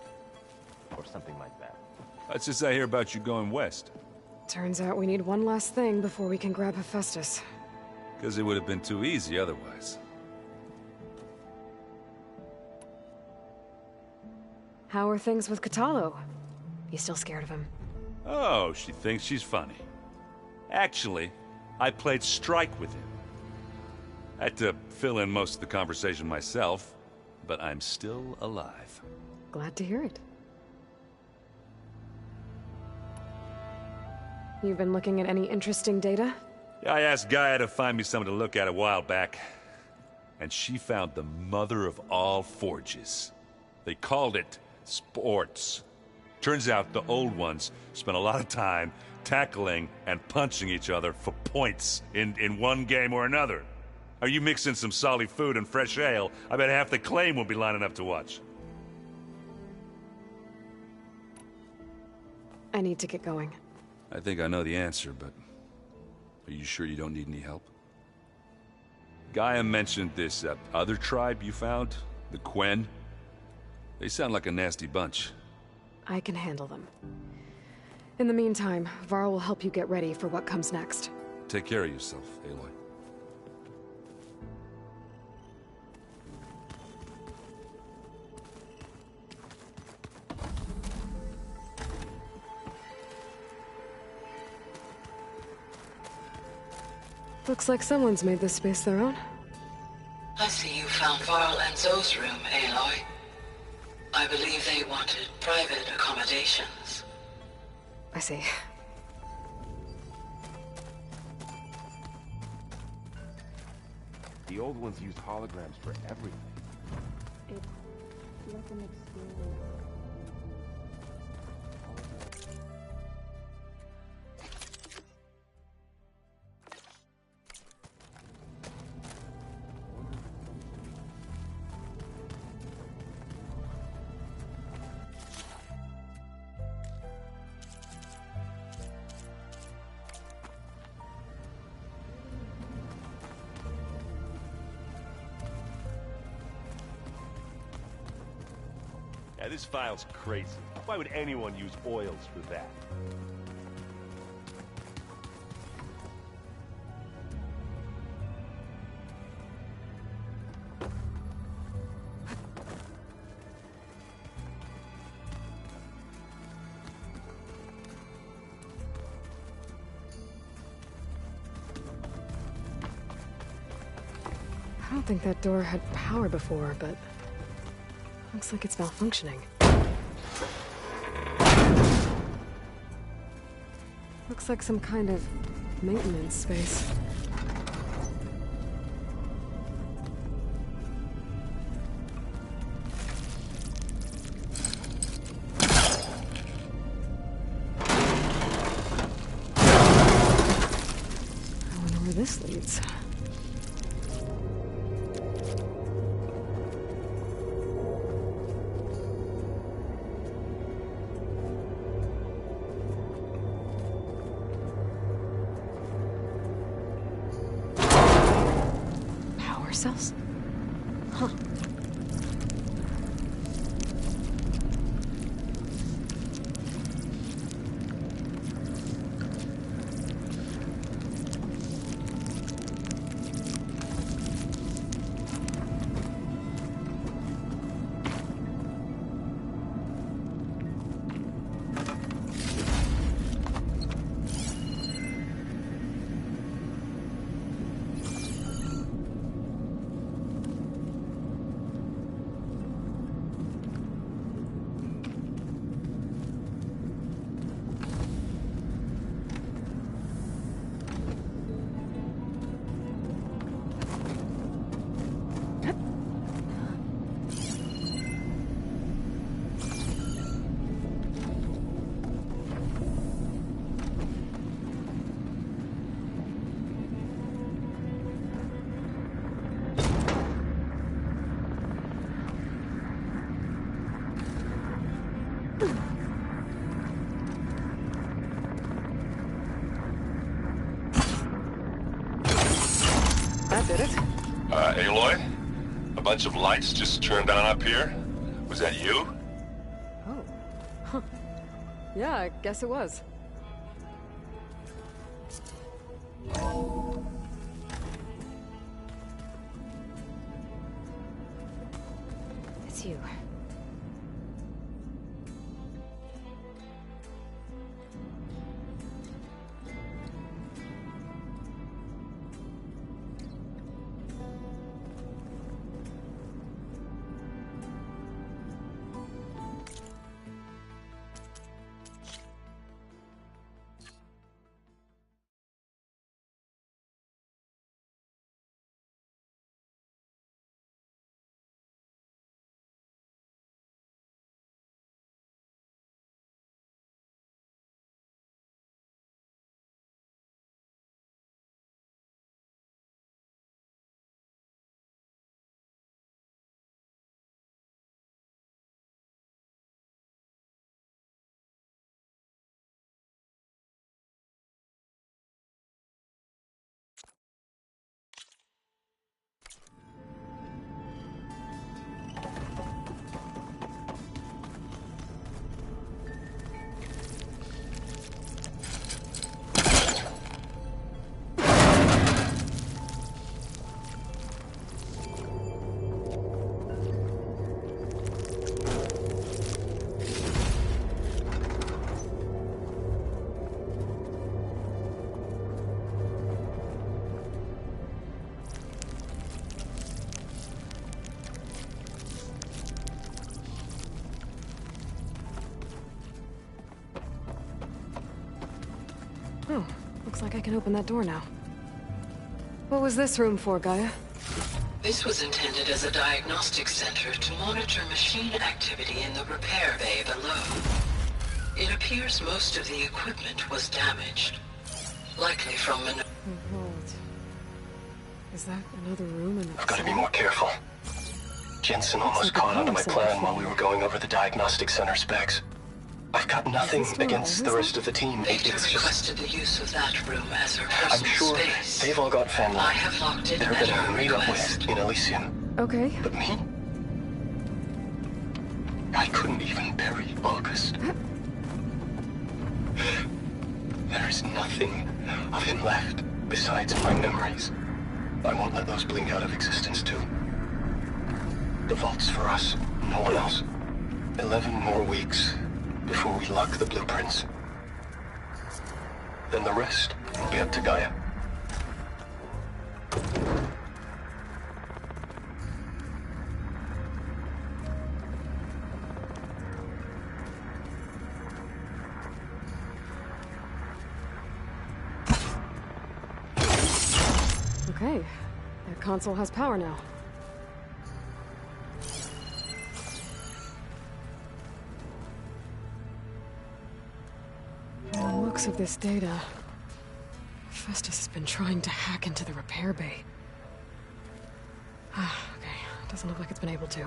Or something like that. That's just I hear about you going west. Turns out we need one last thing before we can grab Hephaestus. Because it would have been too easy otherwise. How are things with Kotallo? You still scared of him? Oh, she thinks she's funny. Actually, I played strike with him. I had to fill in most of the conversation myself, but I'm still alive. Glad to hear it. You've been looking at any interesting data? I asked Gaia to find me something to look at a while back, and she found the mother of all forges. They called it sports. Turns out the old ones spent a lot of time tackling and punching each other for points in one game or another. Are you mixing some solid food and fresh ale? I bet half the claim will be lining up to watch. I need to get going. I think I know the answer, but are you sure you don't need any help? Gaia mentioned this other tribe you found, the Quen. They sound like a nasty bunch. I can handle them. In the meantime, Varl will help you get ready for what comes next. Take care of yourself, Aloy. Looks like someone's made this space their own. I see you found Varl and Zoe's room, Aloy. I believe they wanted private accommodations. I see. The old ones used holograms for everything. It's like an experience. Yeah, this file's crazy. Why would anyone use oils for that? I don't think that door had power before, but looks like it's malfunctioning. Looks like some kind of maintenance space. I wonder where this leads. Cells? Huh. That did it. Aloy? bunch of lights just turned on up here? Was that you? Oh. Huh. Yeah, I guess it was. It's you. Oh, looks like I can open that door now. What was this room for, Gaia? This was intended as a diagnostic center to monitor machine activity in the repair bay below. It appears most of the equipment was damaged. Likely from an... Vault. Is that another room in the... I've got to be more careful. Jensen almost caught onto my plan while we were going over the diagnostic center specs. I've got nothing against the rest of the team. Beta requested the use of that room as her personal I'm sure space. they've all got family. I have locked it They're at gonna her meet up request. with in Elysium. Okay. But me? I couldn't even bury August. There is nothing of him left besides my memories. I won't let those blink out of existence too. The vault's for us, no one else. 11 more weeks before we lock the blueprints. Then the rest will be up to Gaia. Okay. That console has power now. From the looks of this data, Festus has been trying to hack into the repair bay. Okay, doesn't look like it's been able to.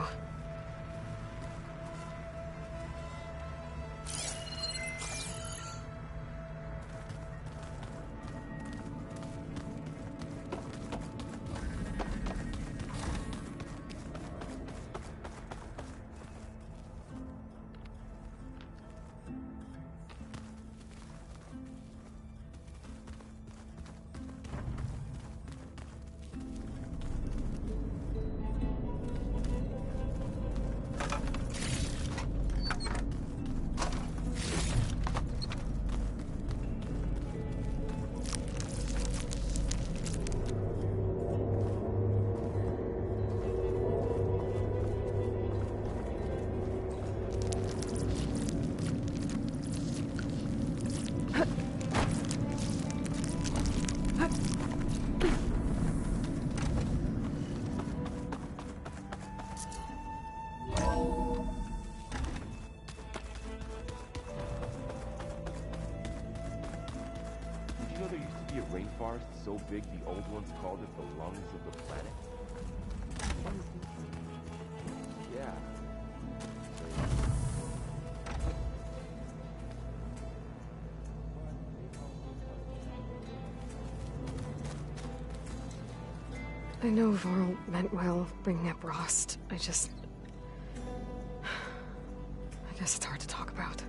Rainforest so big the old ones called it the lungs of the planet? Yeah. I know Varl meant well, bringing up Rost. I guess it's hard to talk about.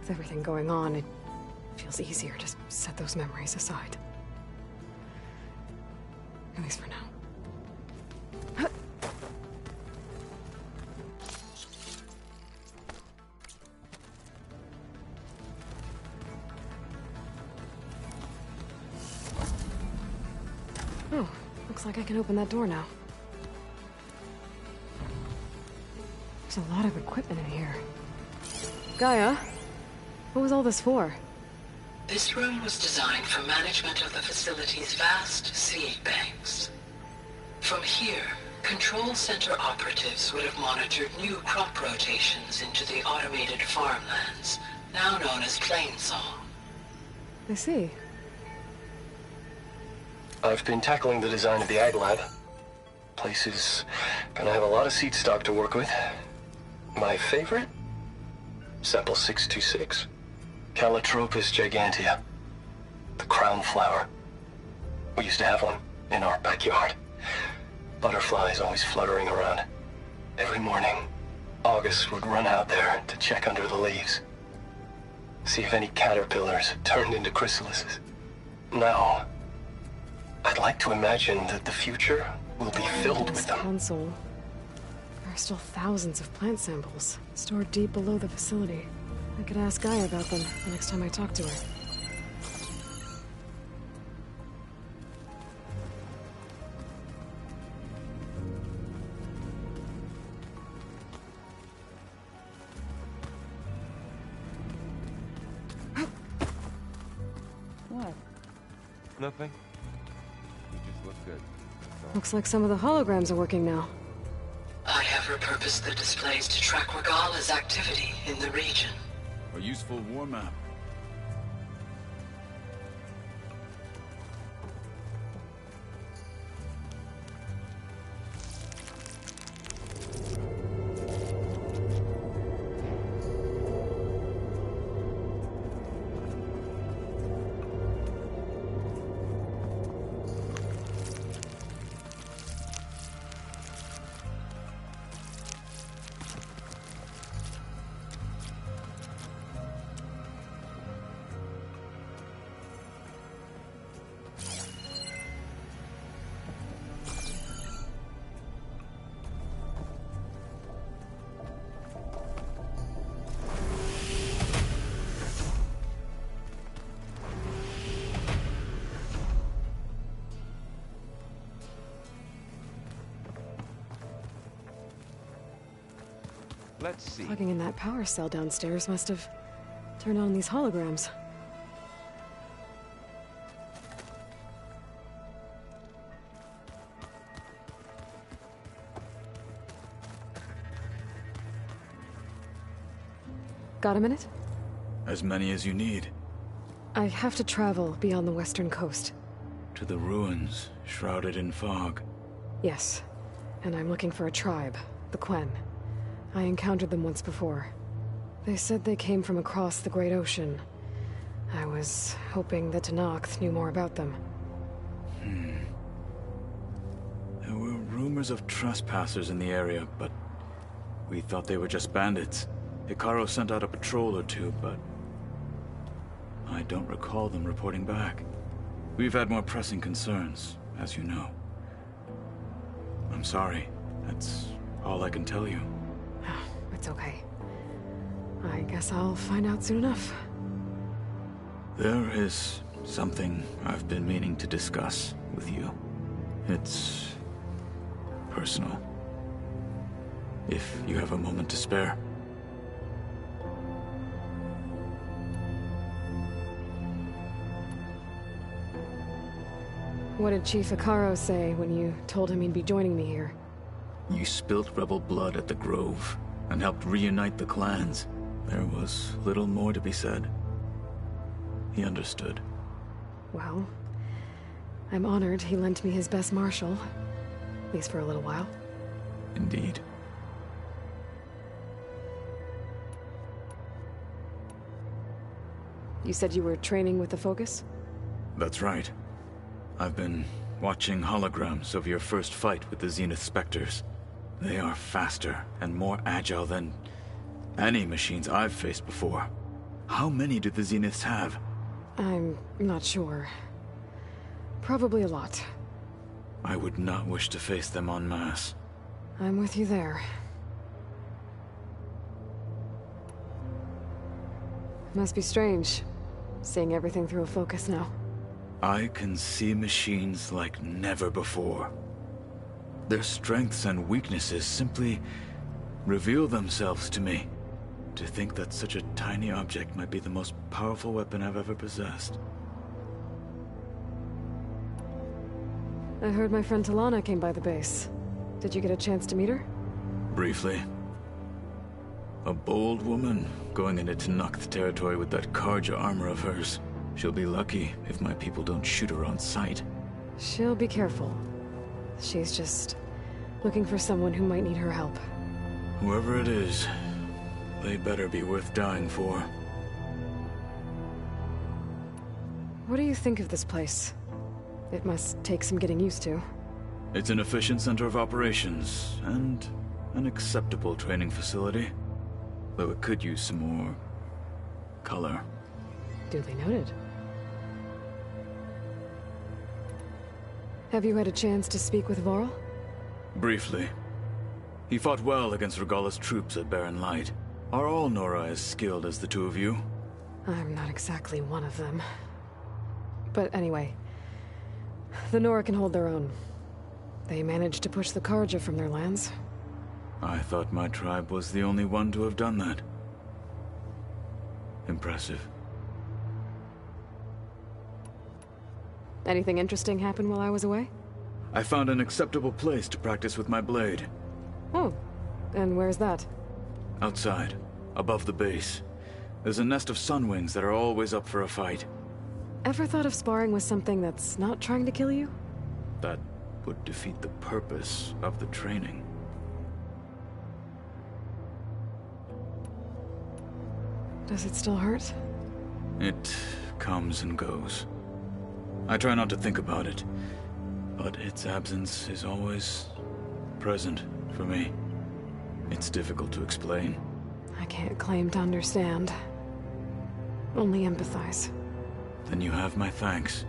With everything going on, it feels easier to set those memories aside. At least for now. Oh, looks like I can open that door now. There's a lot of equipment in here. Gaia, what was all this for? This room was designed for management of the facility's vast seed banks. From here, Control Center operatives would have monitored new crop rotations into the automated farmlands, now known as Plainsaw. I see. I've been tackling the design of the Ag Lab. Place is gonna have a lot of seed stock to work with. My favorite? Sample 626. Calotropis gigantea. The crown flower. We used to have one in our backyard. Butterflies always fluttering around. Every morning, August would run out there to check under the leaves. See if any caterpillars had turned into chrysalises. Now, I'd like to imagine that the future will be filled with them. Console. There are still thousands of plant samples stored deep below the facility. I could ask Gaia about them the next time I talk to her. What? Nothing. You just look good. Looks like some of the holograms are working now. I have repurposed the displays to track Regala's activity in the region. A useful war map. Let's see. Plugging in that power cell downstairs must have turned on these holograms. Got a minute? As many as you need. I have to travel beyond the western coast. To the ruins, shrouded in fog. Yes, and I'm looking for a tribe, the Quen. I encountered them once before. They said they came from across the Great Ocean. I was hoping that Tenakth knew more about them. There were rumors of trespassers in the area, but we thought they were just bandits. Hekarro sent out a patrol or two, but I don't recall them reporting back. We've had more pressing concerns, as you know. I'm sorry. That's all I can tell you. It's okay. I guess I'll find out soon enough. There is something I've been meaning to discuss with you. It's personal. If you have a moment to spare. What did Chief Hekarro say when you told him he'd be joining me here? You spilt rebel blood at the Grove and helped reunite the clans. There was little more to be said. He understood. Well, I'm honored he lent me his best marshal. At least for a little while. Indeed. You said you were training with the Focus? That's right. I've been watching holograms of your first fight with the Zenith Spectres. They are faster and more agile than any machines I've faced before. How many do the Zeniths have? I'm not sure. Probably a lot. I would not wish to face them en masse. I'm with you there. Must be strange, seeing everything through a focus now. I can see machines like never before. Their strengths and weaknesses simply reveal themselves to me. To think that such a tiny object might be the most powerful weapon I've ever possessed. I heard my friend Talana came by the base. Did you get a chance to meet her? Briefly. A bold woman going into Tenakth territory with that Karja armor of hers. She'll be lucky if my people don't shoot her on sight. She'll be careful. She's just looking for someone who might need her help. Whoever it is, they better be worth dying for. What do you think of this place? It must take some getting used to. It's an efficient center of operations, and an acceptable training facility. Though it could use some more color. Duly noted. Have you had a chance to speak with Varl? Briefly. He fought well against Regalla's troops at Barren Light. Are all Nora as skilled as the two of you? I'm not exactly one of them. But anyway, the Nora can hold their own. They managed to push the Karja from their lands. I thought my tribe was the only one to have done that. Impressive. Anything interesting happen while I was away? I found an acceptable place to practice with my blade. Oh, and where's that? Outside, above the base. There's a nest of sunwings that are always up for a fight. Ever thought of sparring with something that's not trying to kill you? That would defeat the purpose of the training. Does it still hurt? It comes and goes. I try not to think about it, but its absence is always present for me. It's difficult to explain. I can't claim to understand. Only empathize. Then you have my thanks.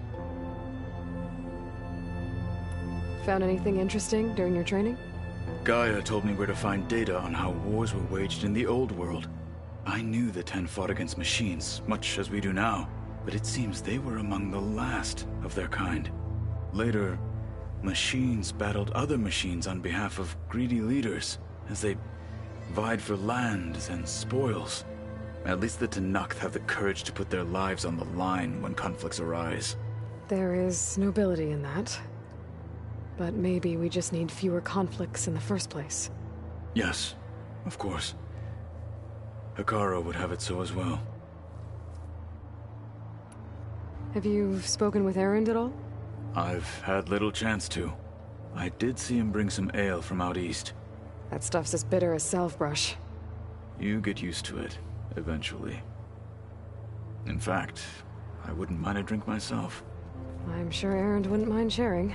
Found anything interesting during your training? Gaia told me where to find data on how wars were waged in the old world. I knew the Ten fought against machines, much as we do now, but it seems they were among the last of their kind. Later, machines battled other machines on behalf of greedy leaders, as they vied for lands and spoils. At least the Tenakth have the courage to put their lives on the line when conflicts arise. There is nobility in that. But maybe we just need fewer conflicts in the first place. Yes, of course. Hekarro would have it so as well. Have you spoken with Erend at all? I've had little chance to. I did see him bring some ale from out east. That stuff's as bitter as salve-brush. You get used to it, eventually. In fact, I wouldn't mind a drink myself. I'm sure Erend wouldn't mind sharing.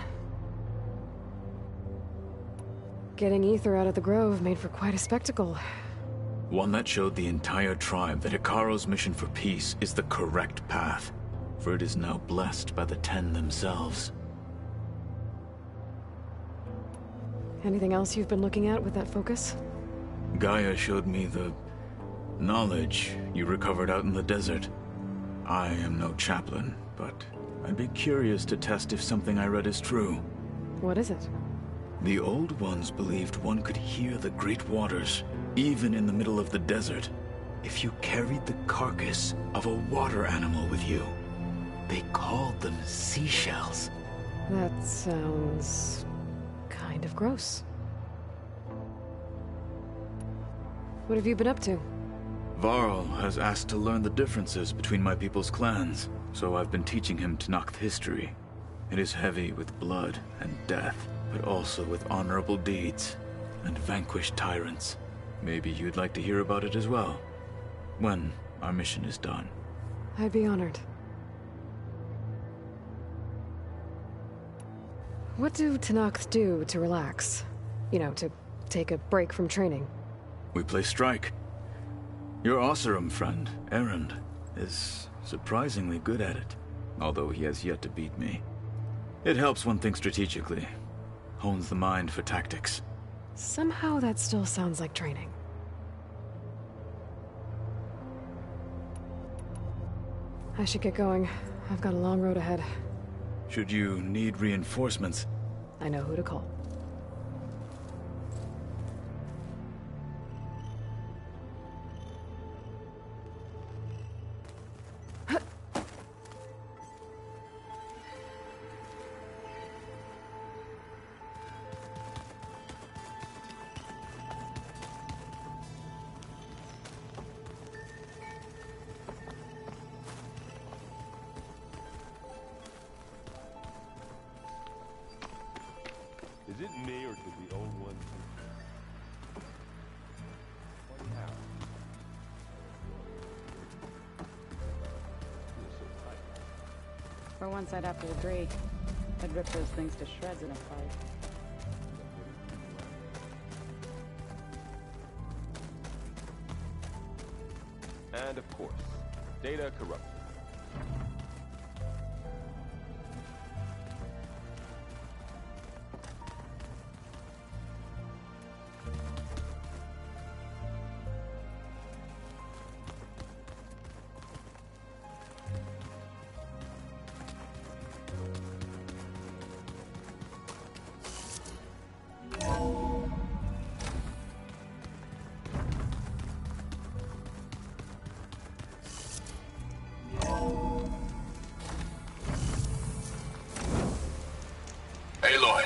Getting Ether out of the Grove made for quite a spectacle. One that showed the entire tribe that Hekarro's mission for peace is the correct path, for it is now blessed by the Ten themselves. Anything else you've been looking at with that focus? Gaia showed me the knowledge you recovered out in the desert. I am no chaplain, but I'd be curious to test if something I read is true. What is it? The Old Ones believed one could hear the great waters, even in the middle of the desert, if you carried the carcass of a water animal with you. They called them seashells. That sounds kind of gross. What have you been up to? Varl has asked to learn the differences between my people's clans, so I've been teaching him Tenakth history. It is heavy with blood and death, but also with honorable deeds and vanquished tyrants. Maybe you'd like to hear about it as well, when our mission is done. I'd be honored. What do Tenakth do to relax? You know, to take a break from training? We play strike. Your Oseram friend, Erend, is surprisingly good at it, although he has yet to beat me. It helps one think strategically, hones the mind for tactics. Somehow that still sounds like training. I should get going. I've got a long road ahead. Should you need reinforcements, I know who to call. Is it me or did the old one? For once, I'd have to agree. I'd rip those things to shreds in a fight. And of course, data corrupted. Aloy,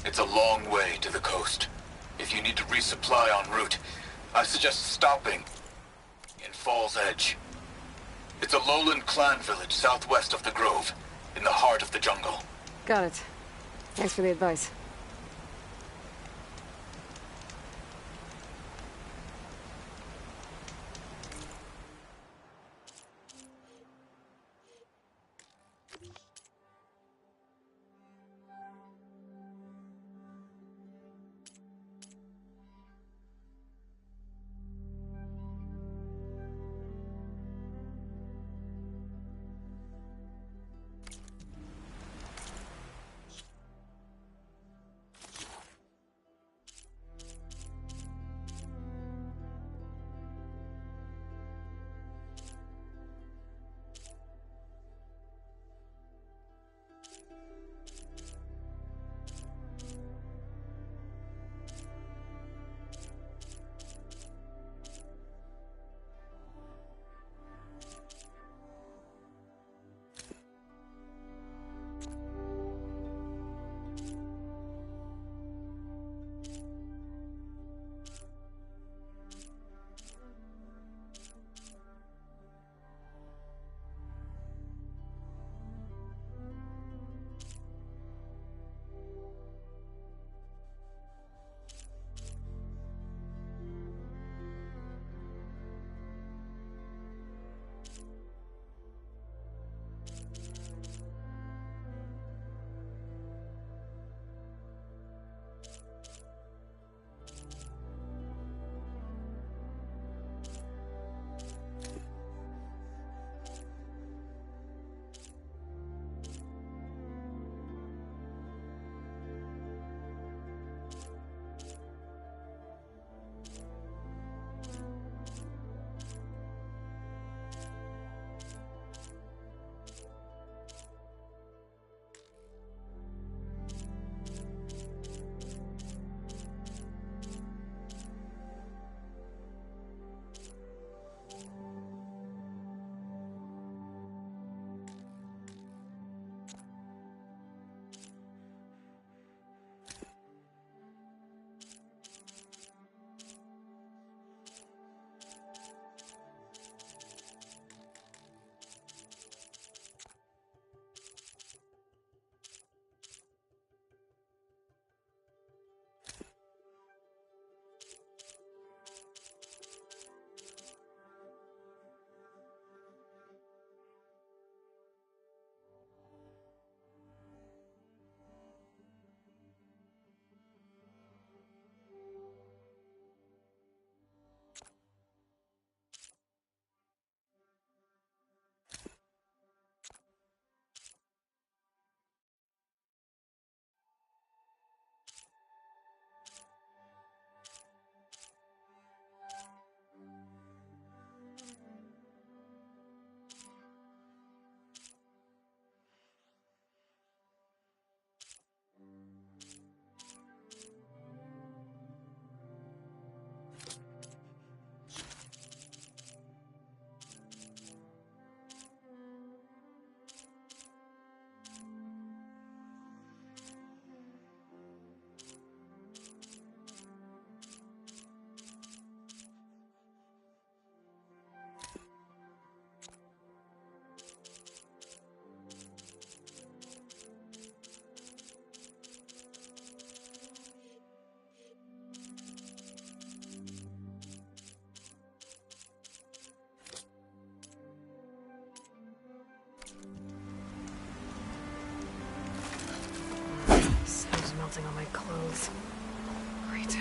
it's a long way to the coast. If you need to resupply en route, I suggest stopping in Fall's Edge. It's a lowland clan village southwest of the Grove, in the heart of the jungle. Got it. Thanks for the advice. melting on my clothes. Great.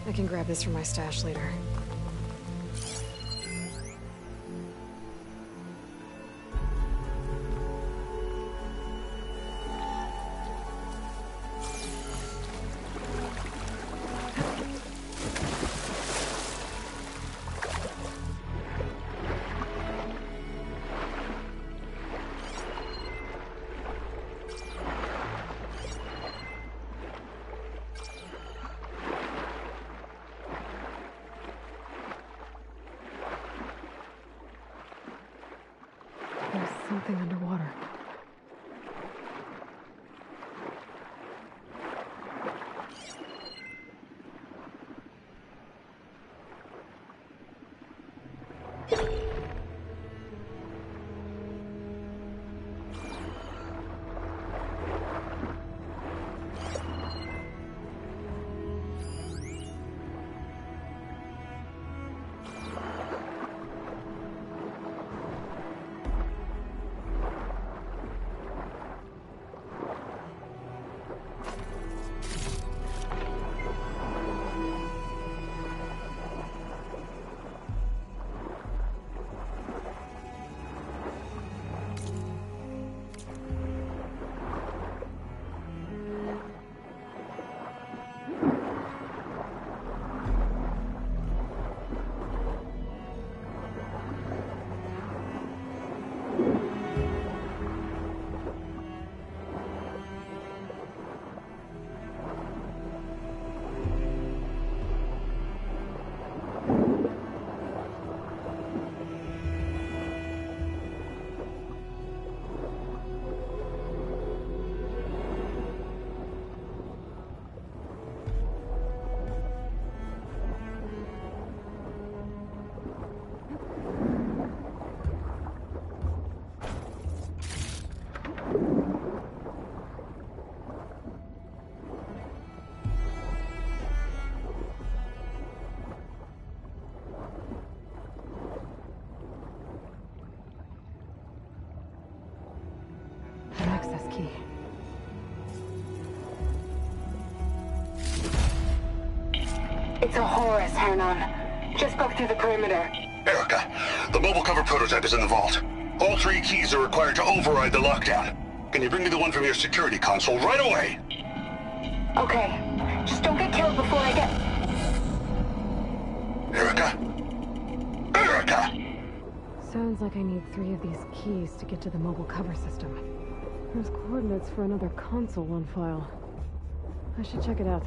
I can grab this from my stash later. Something underwater. key. It's a Horus, Hernon. Just broke through the perimeter. Erica, the mobile cover prototype is in the vault. All 3 keys are required to override the lockdown. Can you bring me the one from your security console right away? Okay. Just don't get killed before I get... Erica? Erica! Sounds like I need 3 of these keys to get to the mobile cover system. There's coordinates for another console on file. I should check it out.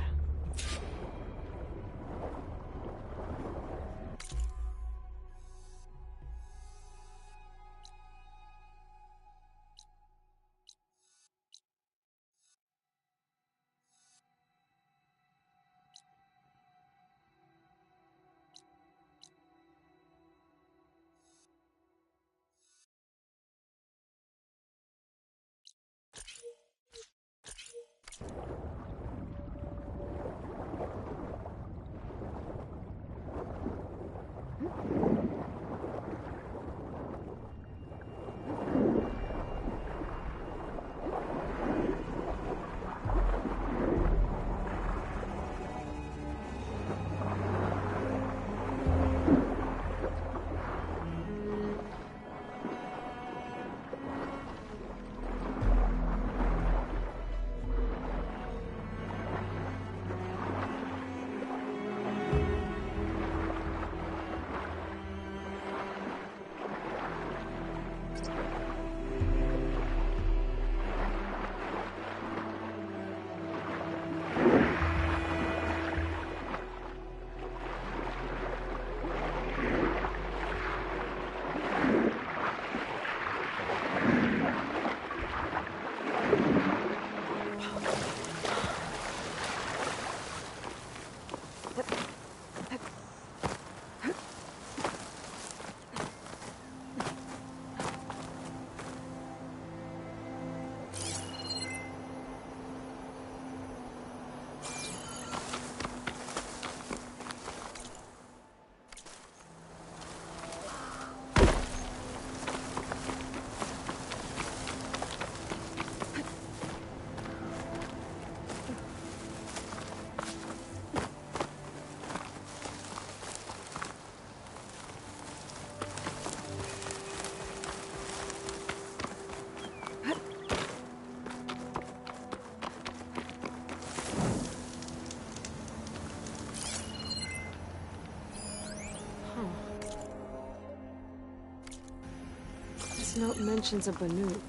This note mentions a Banuk.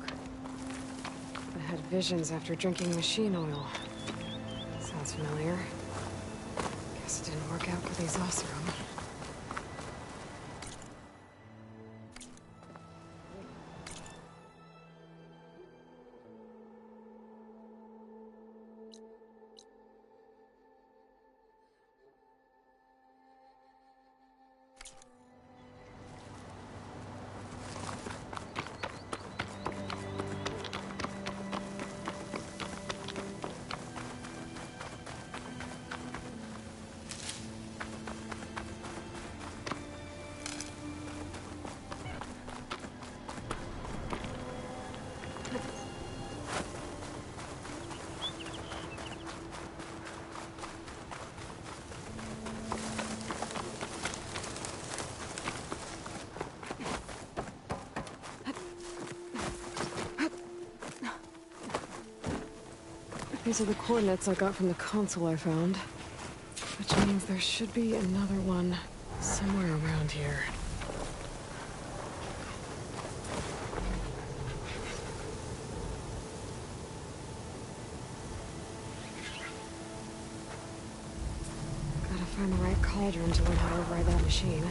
I had visions after drinking machine oil. Sounds familiar. Guess it didn't work out for these Oseram. These are the coordinates I got from the console I found. Which means there should be another one somewhere around here. Gotta find the right cauldron to learn how to override that machine.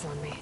eyes on me.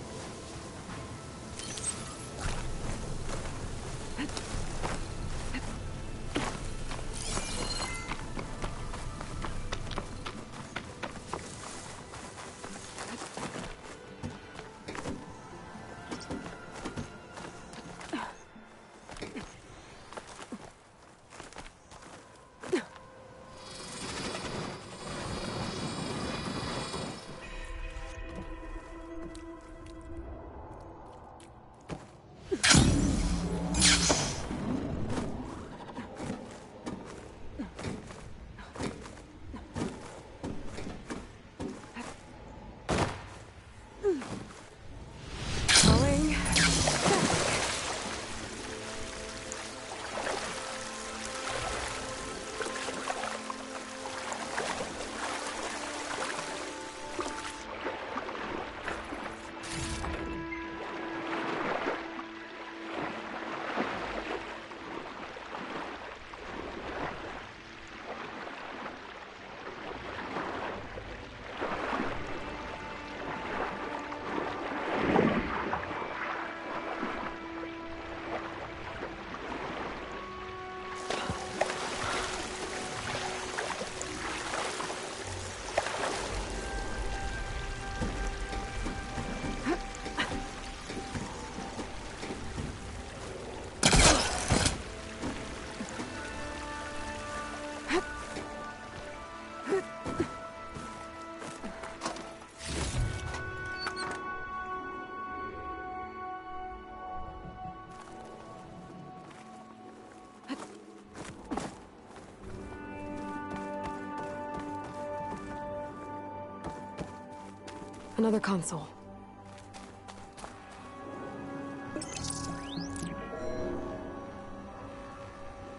Another console.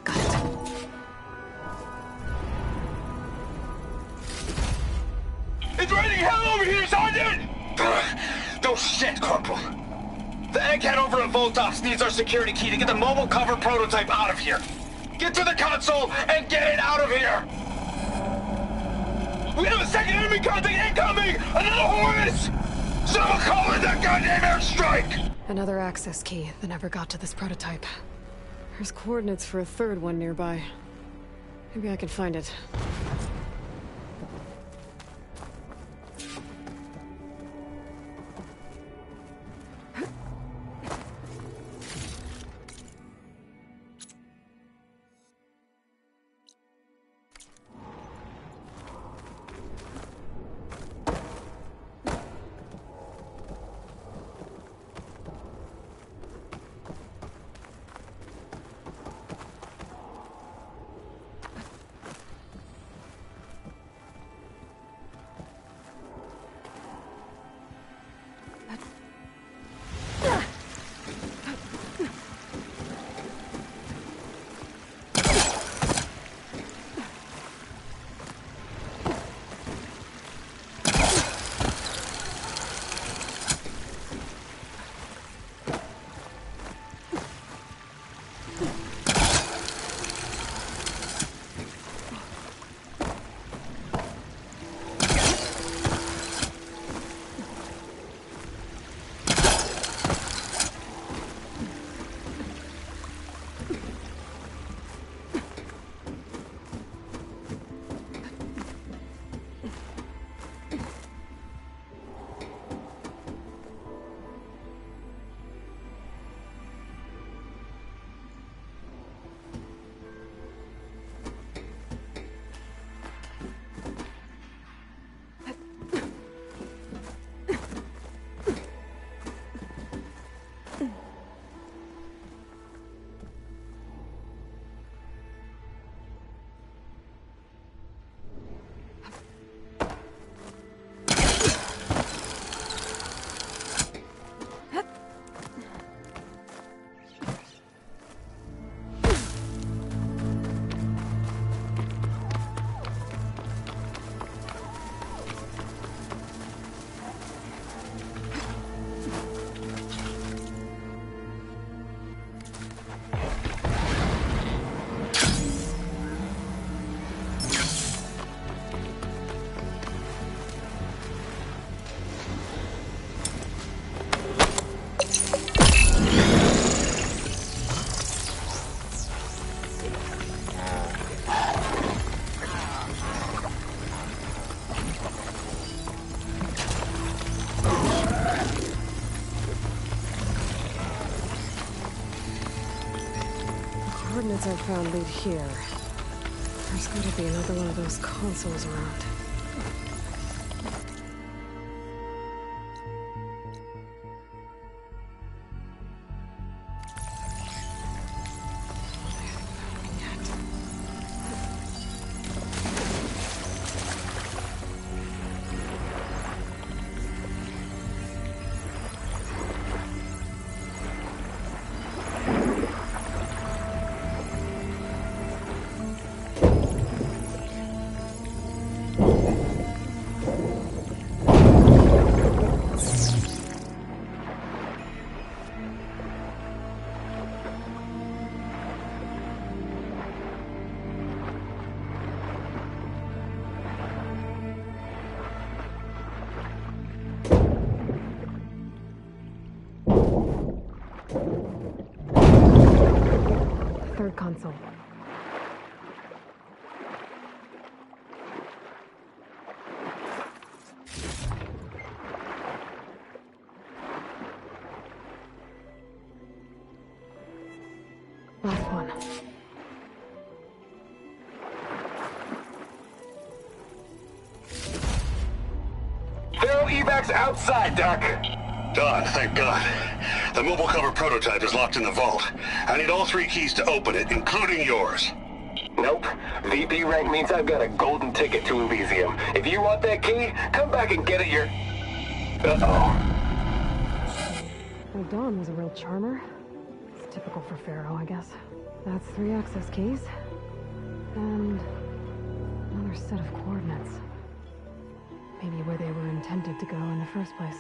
Got it. It's raining hell over here, Sergeant! No shit, Corporal. The egghead over at Voltos needs our security key to get the mobile cover prototype out of here. Get to the console and get it out of here! We have a second enemy contact incoming! Another Horus! Someone call in that goddamn airstrike! Another access key that never got to this prototype. There's coordinates for a third one nearby. Maybe I can find it. coordinates I've found lead here. There's gotta be another one of those consoles around. Third console. Last one. They're evacs outside, Doc. Done, thank God. The mobile cover prototype is locked in the vault. I need all 3 keys to open it, including yours. Nope. VP rank means I've got a golden ticket to Elysium. If you want that key, come back and get it your... Uh-oh. Well, Dawn was a real charmer. It's typical for Pharaoh, I guess. That's 3 access keys. And another set of coordinates. Maybe where they were intended to go in the first place.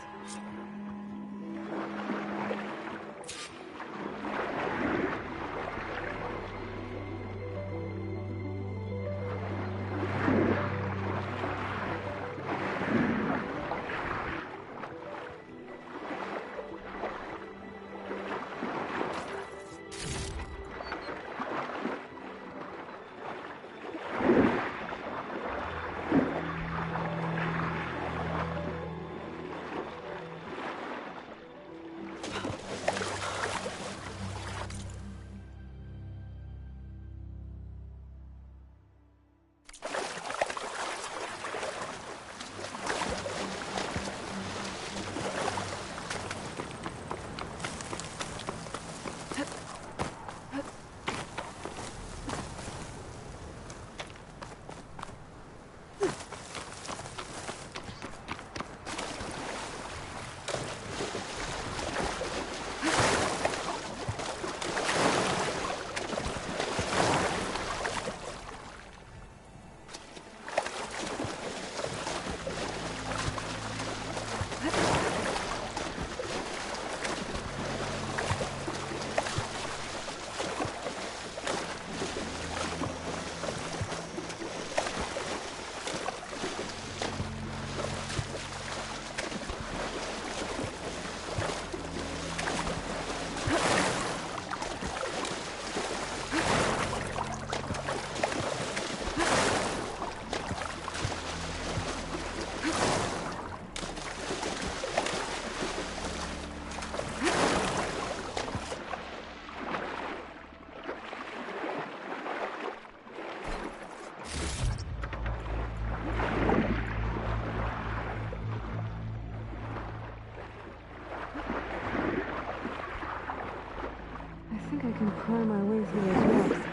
I can pry my way through those rocks.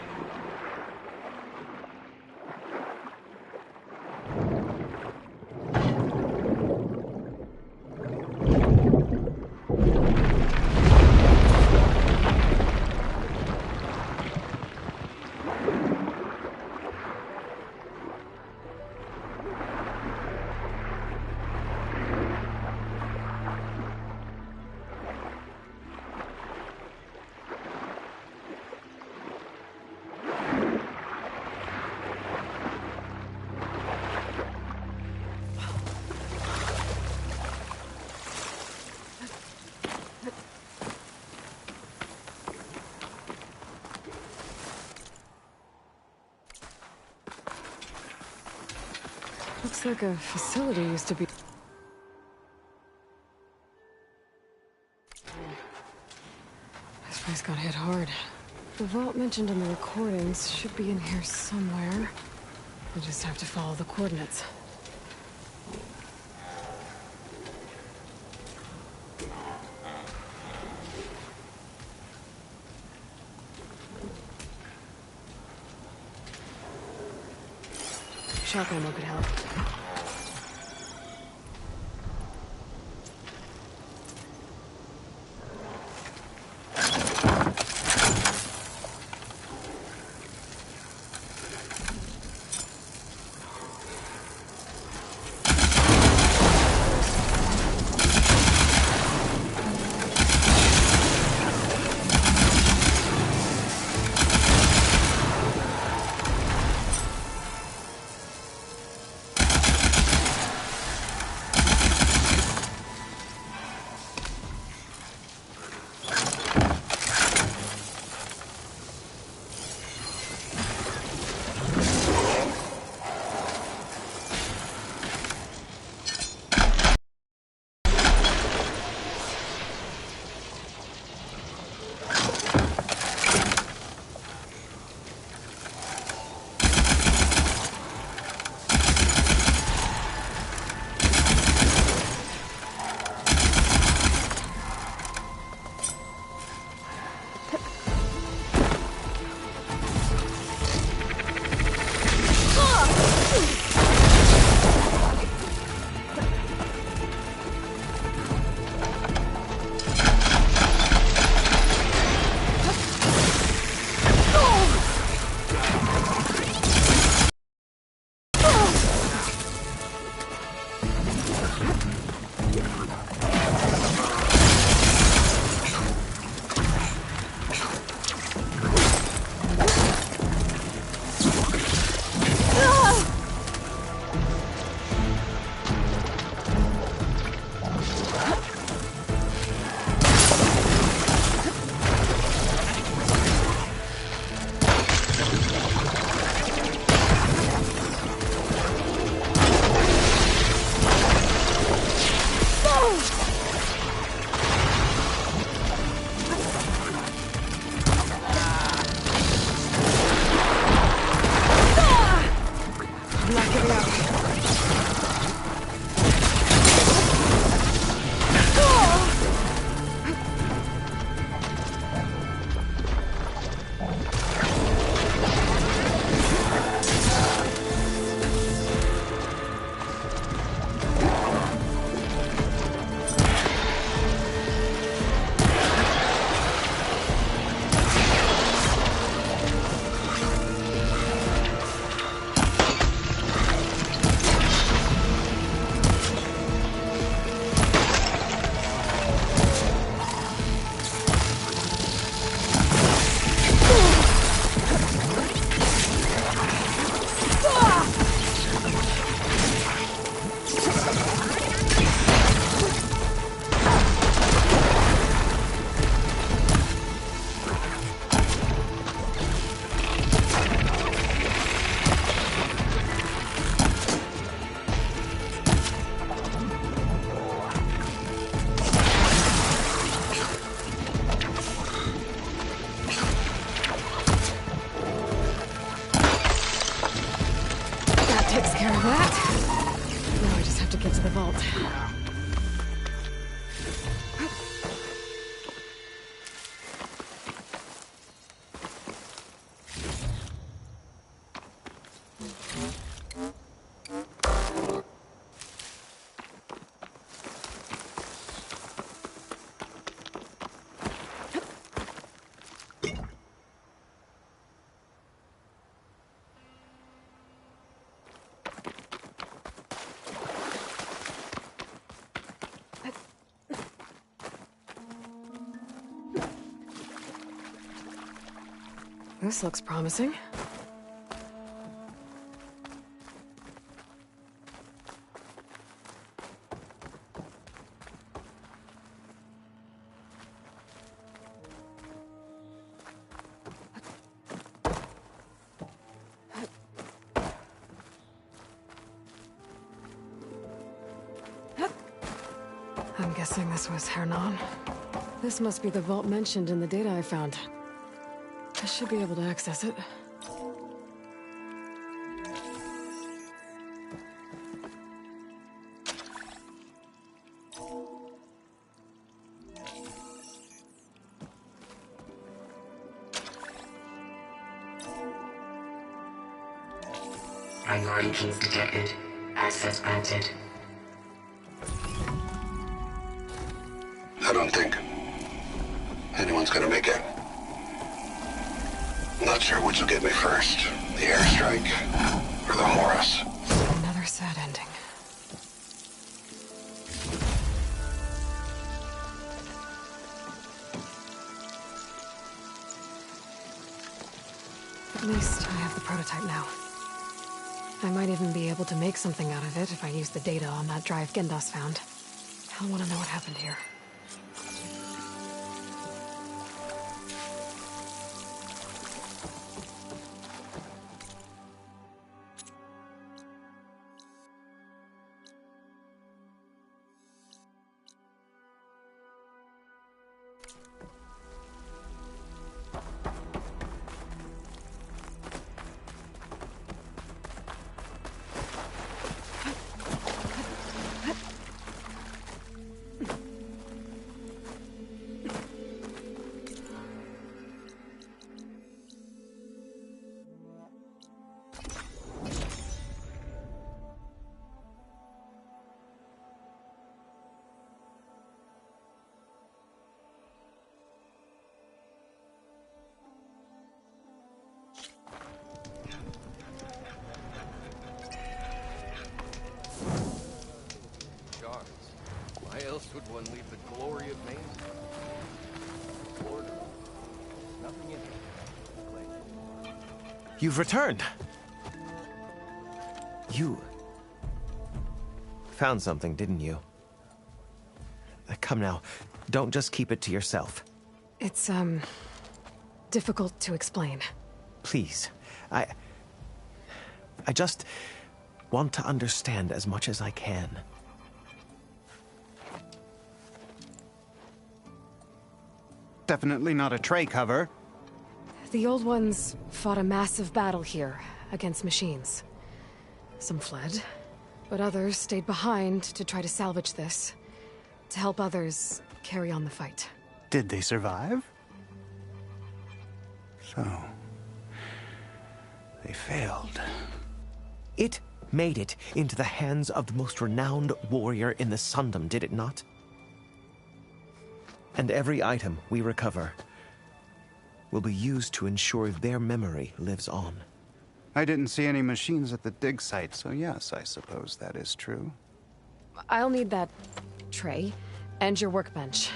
Looks like a facility used to be. This place got hit hard. The vault mentioned in the recordings should be in here somewhere. We just have to follow the coordinates. Shock ammo could help. Takes care of that. Now I just have to get to the vault. This looks promising. I'm guessing this was Hernan. This must be the vault mentioned in the data I found. I should be able to access it. Priority keys detected. Access granted. I don't think anyone's gonna make it. Not sure which will get me first. The airstrike or the Horus. Another sad ending. At least I have the prototype now. I might even be able to make something out of it if I use the data on that drive Gendas found. I'll want to know what happened here. Why else would one leave the glory of Maine? Order. Nothing interesting. You've returned. You found something, didn't you? Come now, don't just keep it to yourself. It's, difficult to explain. Please, I just want to understand as much as I can. Definitely not a tray cover. The old ones fought a massive battle here against machines. Some fled, but others stayed behind to try to salvage this, to help others carry on the fight. Did they survive? So, they failed. It made it into the hands of the most renowned warrior in the Sundom, did it not? And every item we recover will be used to ensure their memory lives on. I didn't see any machines at the dig site, so yes, I suppose that is true. I'll need that tray and your workbench.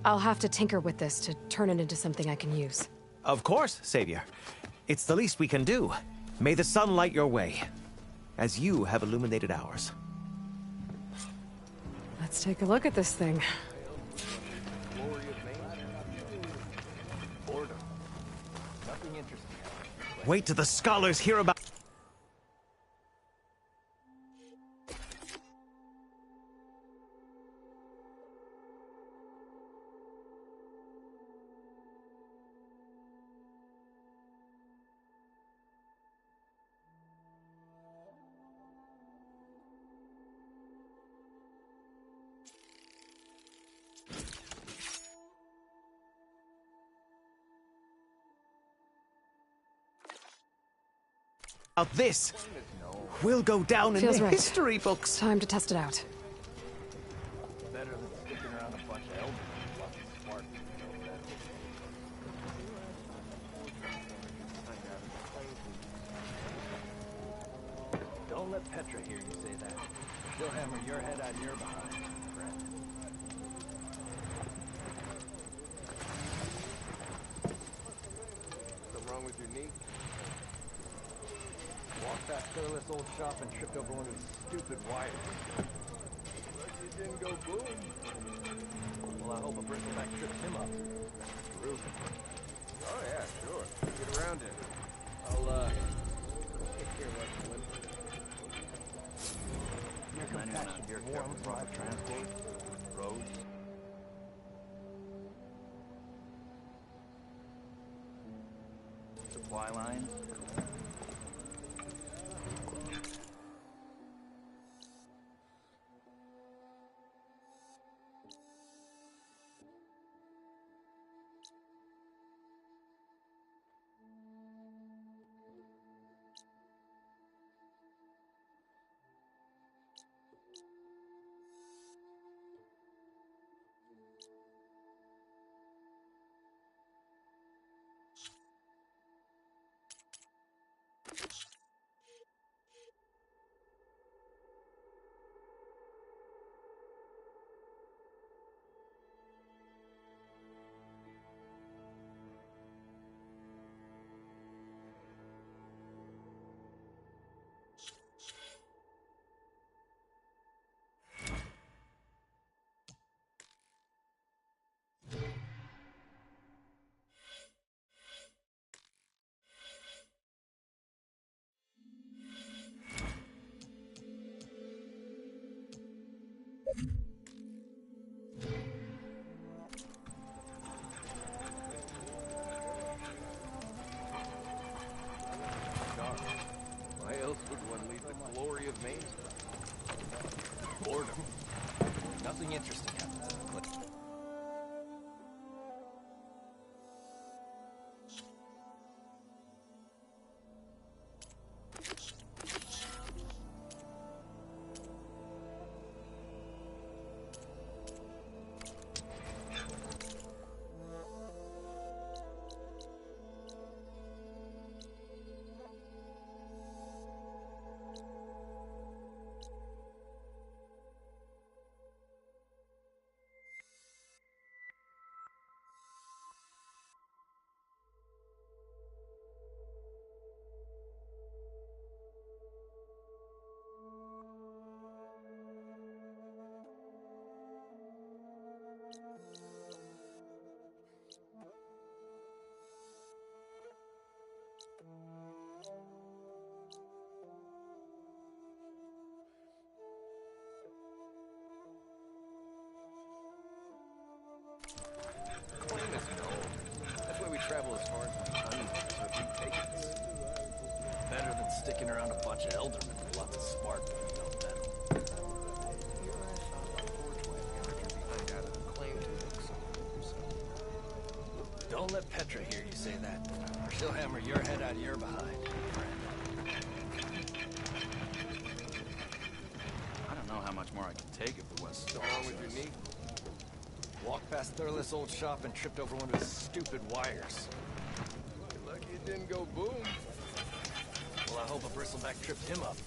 I'll have to tinker with this to turn it into something I can use. Of course, Savior. It's the least we can do. May the sun light your way, as you have illuminated ours. Let's take a look at this thing. Wait till the scholars hear about... this. We'll go down in Feels the right. history books. Time to test it out. Better than sticking around a bunch of elders who love to spark. Don't let Petra hear you say that. She'll hammer your head out of your behind, friend. Something wrong with your knee? Walked that careless old shop and tripped over one of his stupid wires. Lucky it didn't go boom. Well, I hope a bristleback trips him up. True. Oh yeah, sure. Get around it. I'll take care of that one. Your compassion, your warm drive transport, roads. supply lines. Why else would one leave the glory of Maine? Boredom. Nothing interesting happens in the clip. Claim is known. That's why we travel as far as the honey so we take it. Better than sticking around a bunch of eldermen with lots of spark but no metal. Don't let Petra hear you say that, or she'll hammer your head out of your behind. I don't know how much more I can take if the West What's wrong with your knee? Walked past Thurles' old shop and tripped over one of his stupid wires. You're lucky it didn't go boom. Well, I hope a bristleback tripped him up.